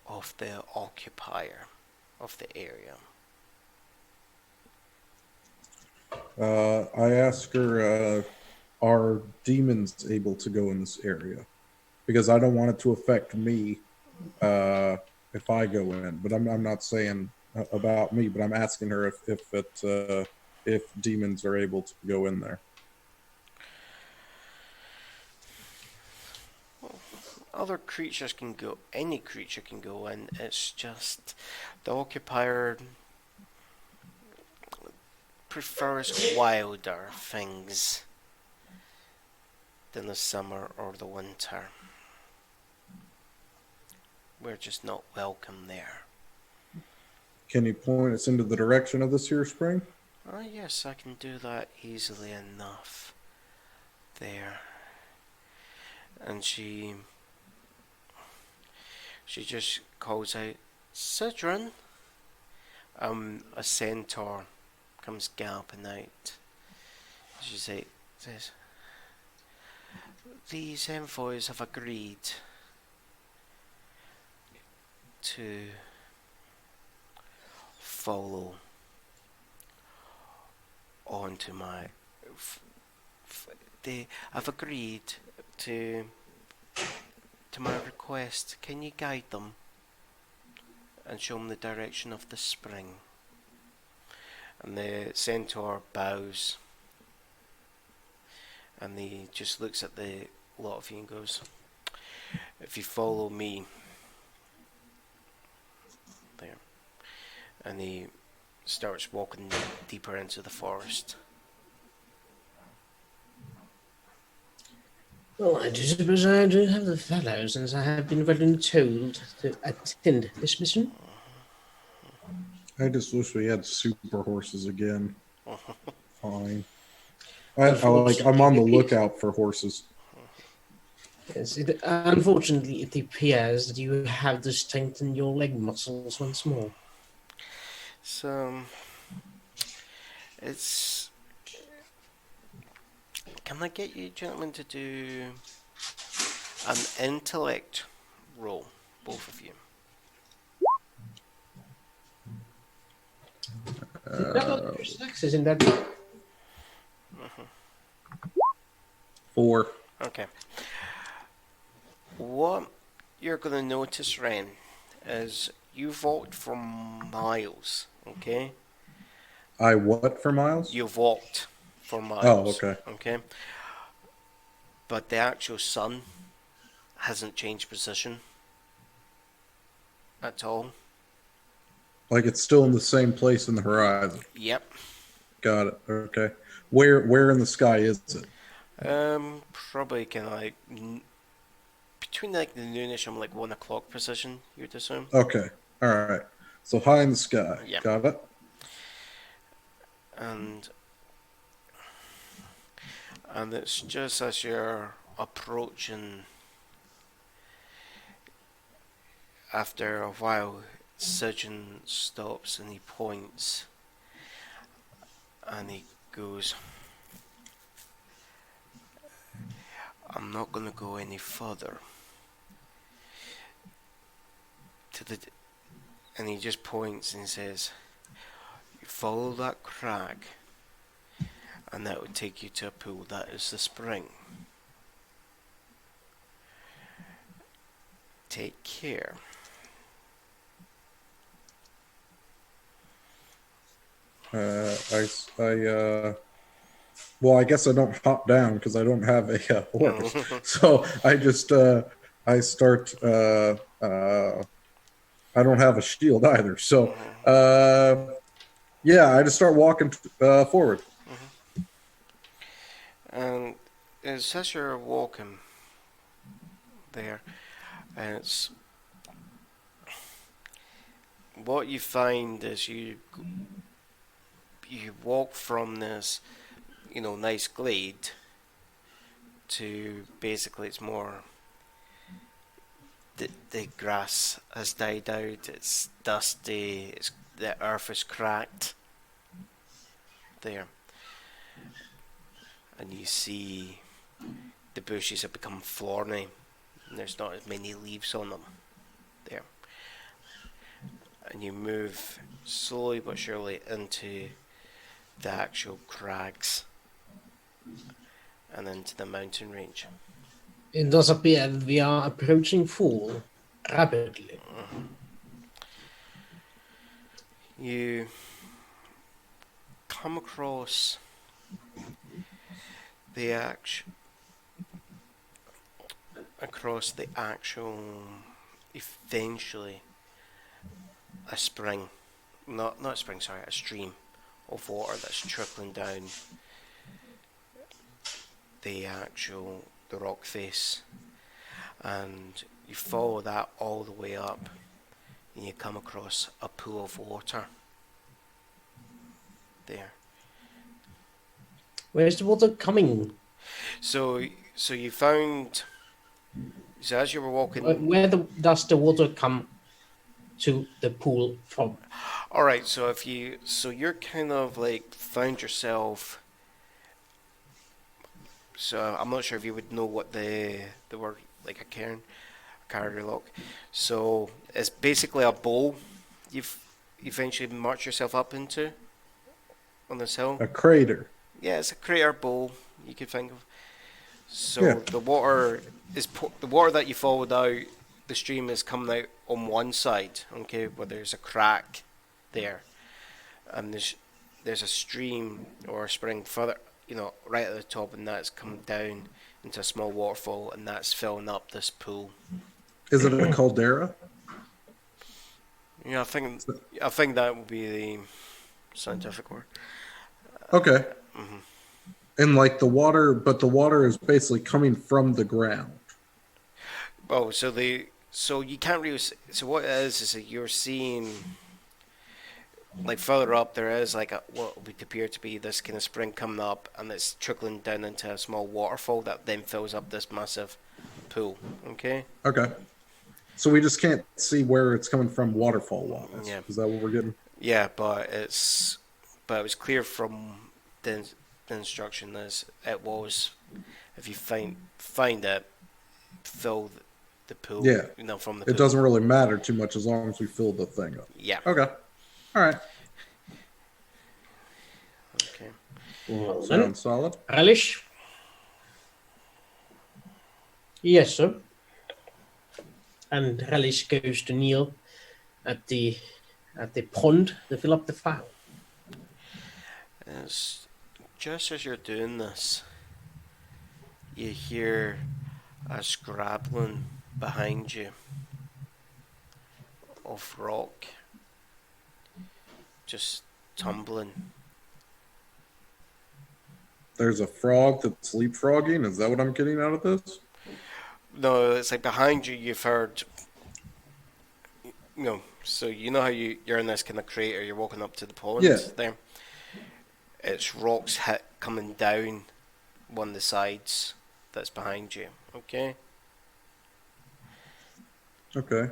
of the occupier of the area. I asked her, are demons able to go in this area? Because I don't want it to affect me if I go in. But I'm not saying about me, but I'm asking her if demons are able to go in there. Other creatures can go, any creature can go in, it's just the occupier prefers wilder things than the summer or the winter. We're just not welcome there. Can you point us into the direction of this here spring? Yes, I can do that easily enough. There. And she just calls out, Sidron. A centaur comes galloping out. She says, these envoys have agreed to follow on to my... they have agreed to my request. Can you guide them and show them the direction of the spring? And the centaur bows, and he just looks at the lot of you and goes, if you follow me, there. And he starts walking deeper into the forest. Well, I do suppose I do have the fellow, since I have been well told to attend this mission. I just wish we had super horses again. Fine. I'm on the lookout for horses. Yes, unfortunately, it appears that you have to strengthen your leg muscles once more. So it's. Can I get you gentlemen to do an intellect roll, both of you? Success in that. Four. Okay. What you're gonna notice, Ren, is you've walked for miles. Okay. I what for miles? You've walked for Oh, miles. okay. Okay. But the actual sun hasn't changed position at all. Like it's still in the same place in the horizon. Yep. Got it. Okay. Where in the sky is it? Probably kind of like between like the noonish and like 1 o'clock position, you'd assume. Okay. All right. So high in the sky. Yep. Got it. And it's just as you're approaching. After a while, Surgeon stops and he points, and he goes, "I'm not gonna go any further." And he just points and says, "You follow that crack, and that will take you to a pool. That is the spring. Take care." Well, I guess I don't hop down because I don't have a horse. So I just, I start, I don't have a shield either. So, yeah, I just start walking forward. And as you're walking there, and it's what you find is you walk from this, nice glade to basically it's more the grass has died out. It's dusty. The earth is cracked there, and you see the bushes have become thorny. And there's not as many leaves on them there, and you move slowly but surely into the actual crags and into the mountain range. It does appear that we are approaching fall rapidly. You come across the actual eventually a spring, not a spring, sorry, a stream of water that's trickling down the rock face, and you follow that all the way up, and you come across a pool of water there. Where's the water coming? So you found. So as you were walking. Where does the water come to the pool from? All right. So you're kind of like found yourself. So I'm not sure if you would know what the word like a cairn, a carrier lock. So it's basically a bowl you've eventually marched yourself up into on this hill. A crater. Yeah, it's a crater bowl you could think of. So Yeah. the water the water that you followed out. The stream is coming out on one side, okay, where there's a crack there, and there's a stream or a spring further, right at the top, and that's come down into a small waterfall, and that's filling up this pool. Is it a caldera? Yeah, I think that would be the scientific word. Okay. And like the water is basically coming from the ground. Oh, so you can't really. So what it is that you're seeing, like further up, there is like what would appear to be this kind of spring coming up, and it's trickling down into a small waterfall that then fills up this massive pool. Okay. Okay. So we just can't see where it's coming from waterfall wise. Yeah. Is that what we're getting? Yeah, but it was clear from the, the instruction as it was. If you find it, fill the pool. Yeah. From the It pool. doesn't really matter too much as long as we fill the thing up. Yeah. Okay. All right. Okay. Well, then, Sounds solid. Relish? Yes, sir. And Relish goes to kneel at the pond to fill up the fowl. Just as you're doing this, you hear a scrabbling behind you of rock, just tumbling. There's a frog that's leapfrogging. Is that what I'm getting out of this? No, it's like behind you. You've heard, so you know how you're in this kind of crater. You're walking up to the pond. Yeah. There, it's rocks coming down one of the sides that's behind you. Okay. Okay.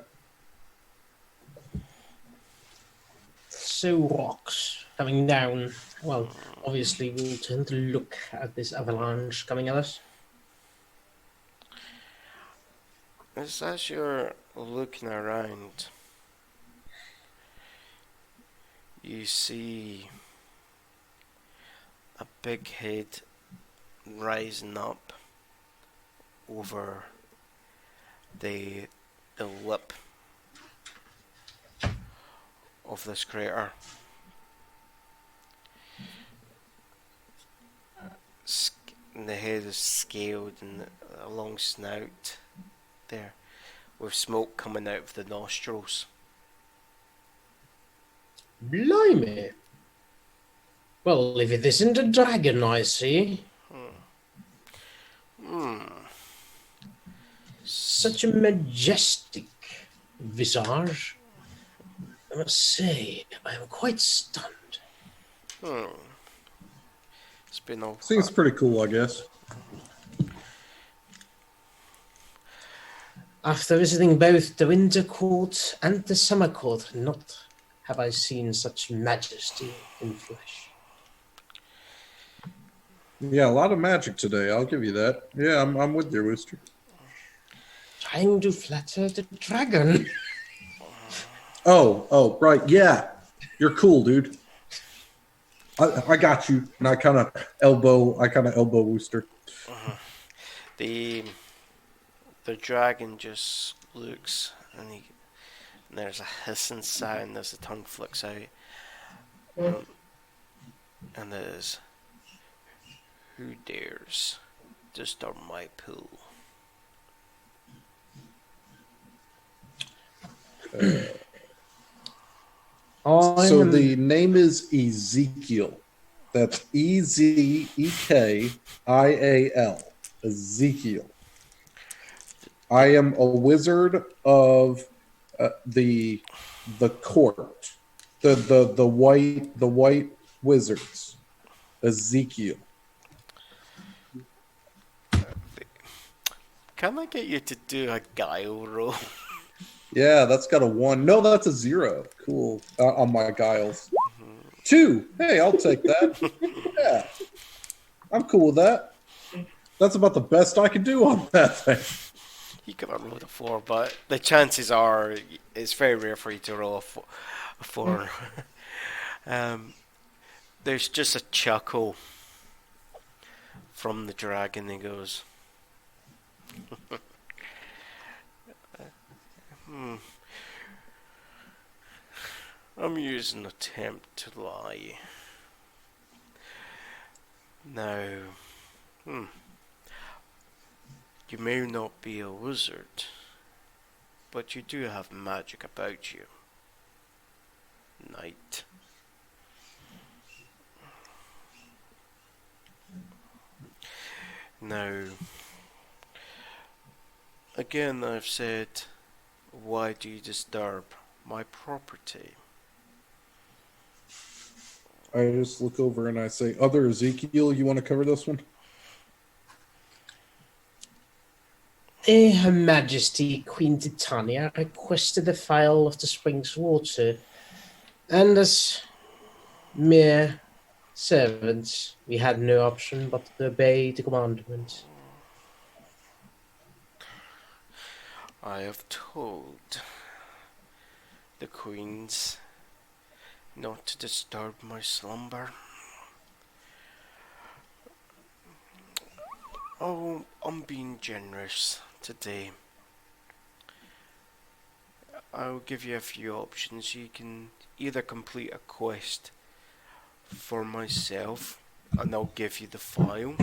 So rocks coming down. Well, obviously we'll turn to look at this avalanche coming at us. As you're looking around, you see a big head rising up over the lip of this crater. The head is scaled and a long snout there, with smoke coming out of the nostrils. Blimey! Well, if it isn't a dragon, I see. Such a majestic visage. I must say, I am quite stunned. It's been all Seems pretty cool, I guess. After visiting both the Winter Court and the Summer Court, not have I seen such majesty in flesh. Yeah, a lot of magic today. I'll give you that. Yeah, I'm with you, Rooster. Trying to flatter the dragon. Oh, right. Yeah, you're cool, dude. I got you. And I kind of elbow Rooster. the dragon just looks and there's a hissing sound as the tongue flicks out. And there's, who dares disturb my pool? So the name is Ezekiel. That's Ezekiel. Ezekiel. I am a wizard of the court. The white wizards. Ezekiel. Can I get you to do a guile roll? Yeah, that's got a 1. No, that's a 0. Cool. On my guiles. 2. Hey, I'll take that. Yeah. I'm cool with that. That's about the best I can do on that thing. You could have rolled a 4, but the chances are it's very rare for you to roll a 4. There's just a chuckle from the dragon. He goes, I'm using attempt to lie. Now, you may not be a wizard, but you do have magic about you. Knight. Now, again I've said, why do you disturb my property? I just look over and I say, Other Ezekiel, you want to cover this one? Her Majesty Queen Titania requested a phial of the spring's water, and as mere servants, we had no option but to obey the commandment. I have told the queens not to disturb my slumber. Oh, I'm being generous today. I'll give you a few options. You can either complete a quest for myself, and I'll give you the file,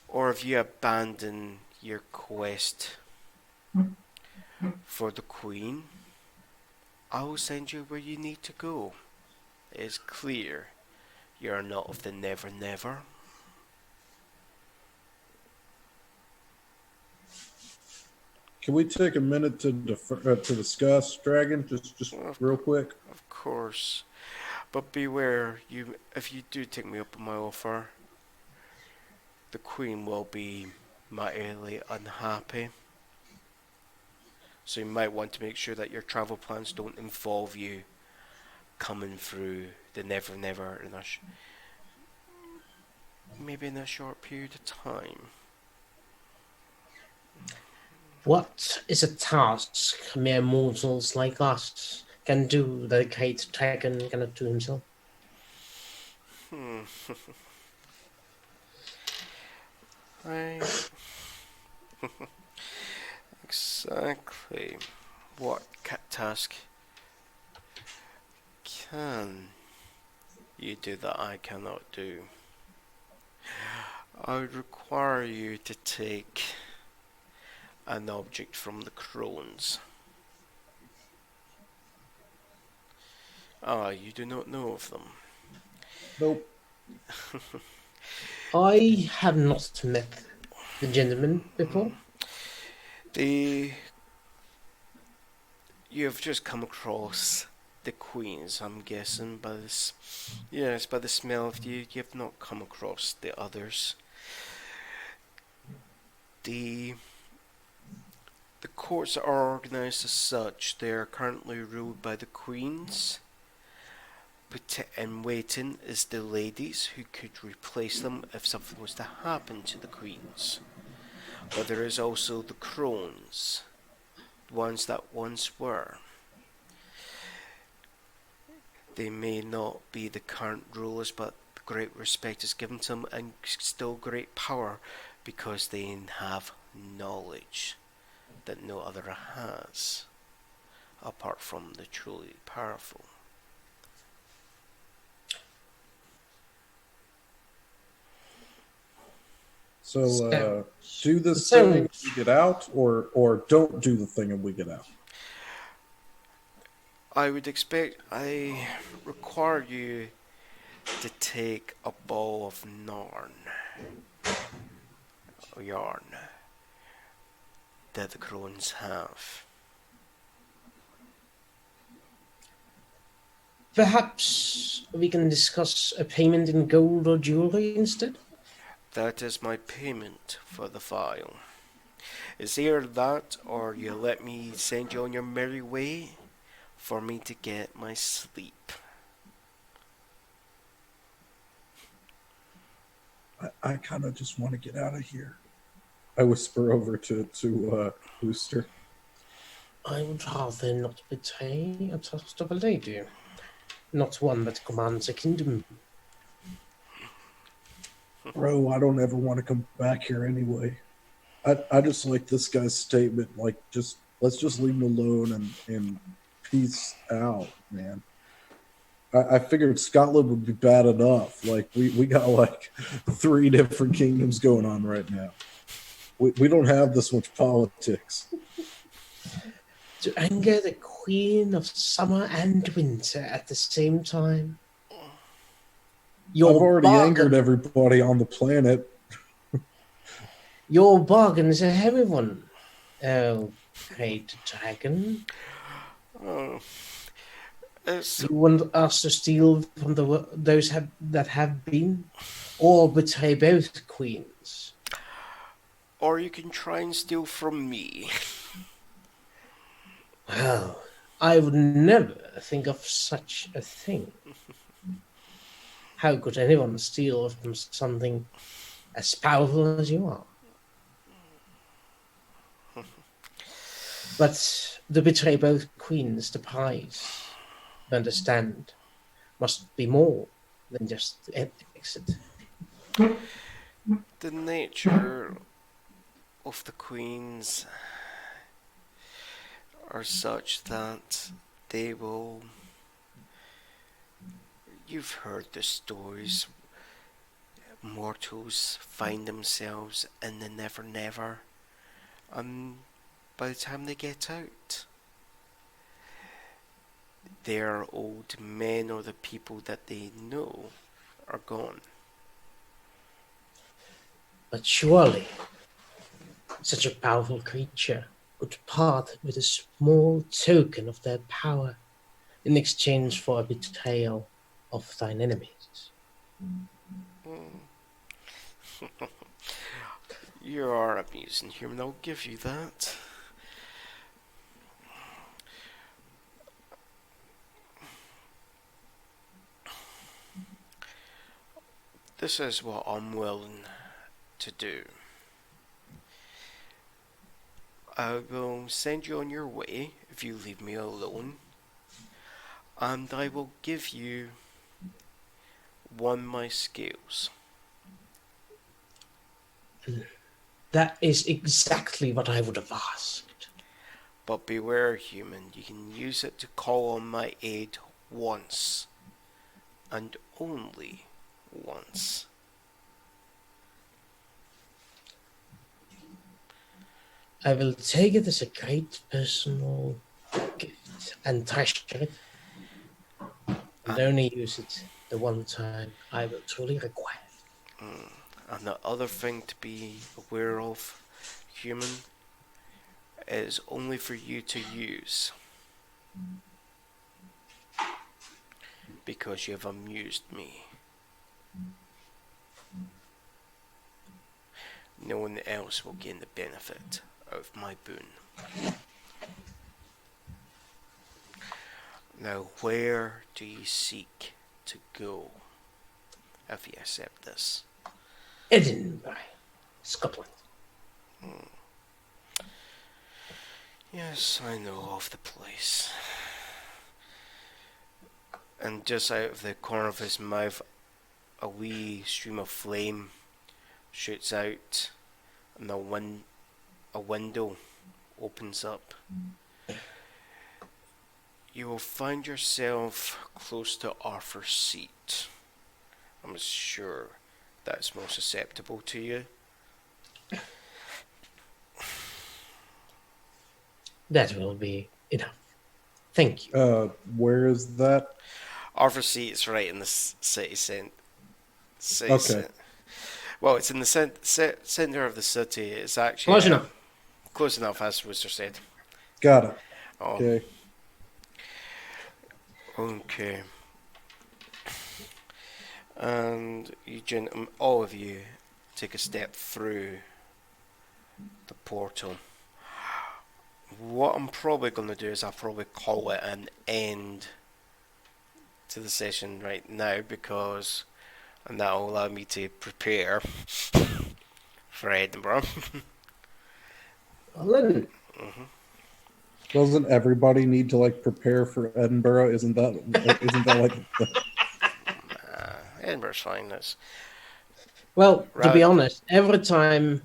or if you abandon your quest for the Queen, I will send you where you need to go. It's clear you're not of the NeverNever. Can we take a minute to to discuss Dragon, just real quick? Of course. But beware, if you do take me up on my offer, the Queen will be mightily unhappy. So you might want to make sure that your travel plans don't involve you coming through the NeverNever maybe in a short period of time. What is a task mere mortals like us can do that a great dragon cannot do himself? Hmm. I exactly what task can you do that I cannot do? I would require you to take an object from the crones. Ah, you do not know of them. Nope. I have not met the gentleman before. You have just come across the queens, I'm guessing, by this. Yes, by the smell of you have not come across the others. The courts are organised as such. They are currently ruled by the queens. But in waiting is the ladies who could replace them if something was to happen to the queens. But there is also the crones, the ones that once were. They may not be the current rulers, but great respect is given to them and still great power because they have knowledge that no other has, apart from the truly powerful. So do this So- thing, we get out, or don't do the thing and we get out. I require you to take a ball of yarn that the crones have. Perhaps we can discuss a payment in gold or jewelry instead? That is my payment for the file. It's either that or you let me send you on your merry way for me to get my sleep. I kind of just want to get out of here. I whisper over to Booster. I would rather not betray a trust of a lady, not one that commands a kingdom. Bro, I don't ever want to come back here anyway. I just like this guy's statement, like let's just leave him alone and peace out, man. I figured Scotland would be bad enough. Like we got like 3 different kingdoms going on right now. We don't have this much politics. To anger the queen of summer and winter at the same time. I've already angered everybody on the planet. Your bargain is a heavy one. Oh, great dragon. Oh, You want us to steal from those that have been, or betray both queens? or you can try and steal from me. Well, I would never think of such a thing. How could anyone steal from something as powerful as you are? But to betray both queens, the price, you understand, must be more than just the exit. The nature of the queens are such that they will. You've heard the stories. Mortals find themselves in the NeverNever, and by the time they get out, their old men or the people that they know are gone. But surely, such a powerful creature could part with a small token of their power in exchange for a betrayal of thine enemies. You are amusing, human, I'll give you that. This is what I'm willing to do. I will send you on your way if you leave me alone, and I will give you one of my skills. That is exactly what I would have asked. But beware, human, you can use it to call on my aid once, and only once. I will take it as a great personal gift and treasure it, and only use it the one time I will truly require it. And the other thing to be aware of, human, is only for you to use. Because you have amused me. No one else will gain the benefit of my boon. Now, where do you seek to go if you accept this? Edinburgh, Scotland. Yes, I know of the place. And just out of the corner of his mouth, a wee stream of flame shoots out, and a window opens up. You will find yourself close to Arthur's seat. I'm sure that's most acceptable to you. That will be enough. Thank you. Where is that? Arthur's seat is right in the city centre. Okay. Well, it's in the centre of the city. It's actually Close enough. Close enough, as Rooster said. Got it. Oh, Okay. okay. And you, all of you, take a step through the portal. What I'm probably going to do is I'll probably call it an end to the session right now, because and that will allow me to prepare for Edinburgh. Well, then, Doesn't everybody need to like prepare for Edinburgh? Isn't that like the, Edinburgh's fine. That's well, to be Right. honest, every time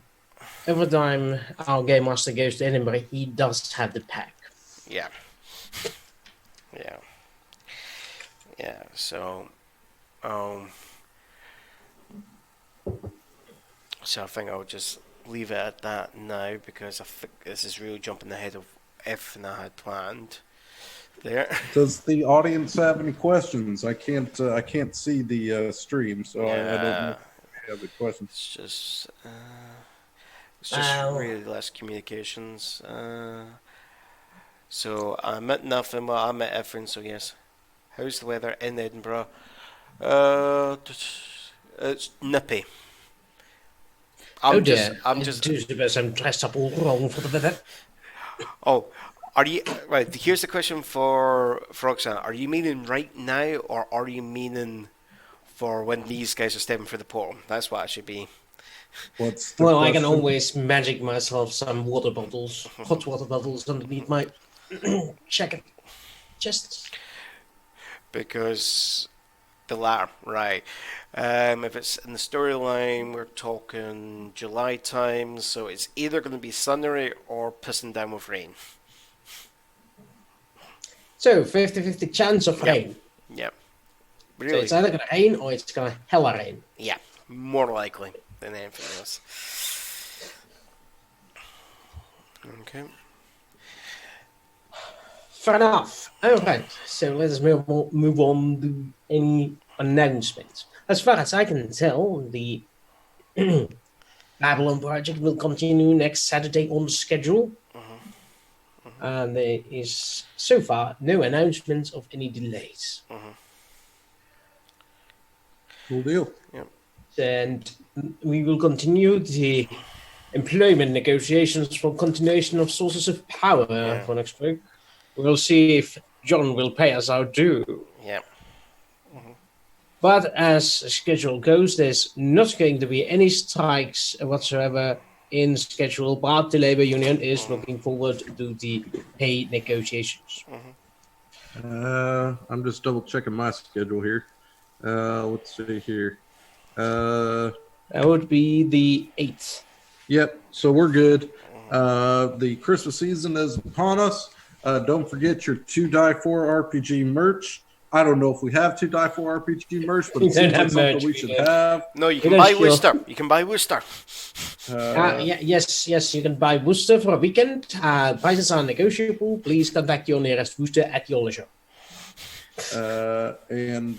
our game master goes to Edinburgh, he does have the pack. yeah, yeah, yeah. So, so I think I'll just leave it at that now, because I think this is really jumping ahead of everything I had planned. There. does the audience have any questions? I can't see the stream, so I don't know if you have the questions. It's just Well- really less communications. So I'm at nothing. Well, I'm at everything. So yes. How's the weather in Edinburgh? It's nippy. I'm dear. just. Do suppose I'm dressed up all wrong for the. Oh, are you right? Here's the question for Roxanne. Are you meaning right now, or are you meaning for when these guys are stepping for the portal? That's what I should be. What's the Well, I can question? always magic myself some water bottles, hot water bottles underneath my jacket. Just Because the latter, right? If it's in the storyline, we're talking July time, so it's either going to be sunny or pissing down with rain. so 50-50 chance of Yeah. rain. Yeah, So really. it's either gonna rain or it's gonna hella rain. Yeah, more likely than anything else. Okay. Fair enough. Alright, so let us move on to any announcements. As far as I can tell, the Babylon project will continue next Saturday on schedule. And there is so far no announcements of any delays. Cool deal. And we will continue the employment negotiations for continuation of sources of power for next week. We'll see if John will pay us our due. Yeah. But as schedule goes, there's not going to be any strikes whatsoever in schedule, but the labor union is looking forward to the pay negotiations. I'm just double checking my schedule here. Let's see here. That would be the 8th. Yep. So we're good. The Christmas season is upon us. Don't forget your 2 Die 4 RPG merch. I don't know if we have 2 Die 4 RPG merch, but it seems like something we should have. No, you can buy Worcester. You can buy Worcester. Yes, you can buy Worcester for a weekend. Prices are negotiable. Please contact your nearest Worcester at your leisure. And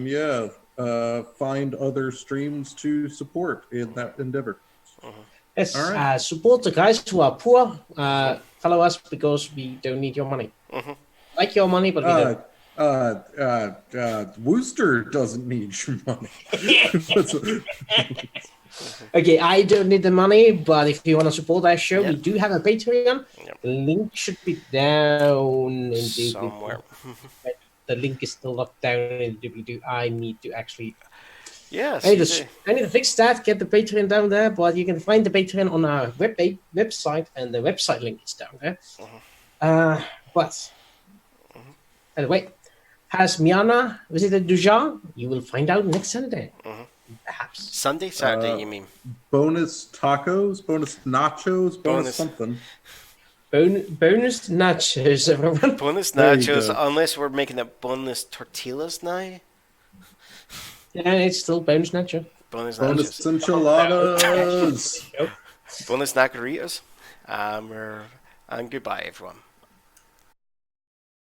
yeah, find other streams to support in that endeavor. Yes, All right. support the guys who are poor. Follow us because we don't need your money. Like your money, but we don't. Wooster doesn't need your money. Okay, I don't need the money, but if you want to support our show, we Yep. do have a Patreon. Yep. The link should be down in the Somewhere. The link is still locked down in the doobly-doo. I need to actually. Yes, I you need, do. I need to fix that. Get the Patreon down there, but you can find the Patreon on our website, and the website link is down there. But anyway, has Miana visited Dujan? You will find out next Saturday, perhaps. Sunday, Saturday, you mean? Bonus tacos, bonus nachos, bonus Bonus. something. Bonus nachos, everyone. Bonus There you nachos, go. unless we're making it bonus tortillas now. Yeah, it's still bonus nacho. Bonus Bonus nachos. enchiladas. Bonus nacharitas. And goodbye, everyone.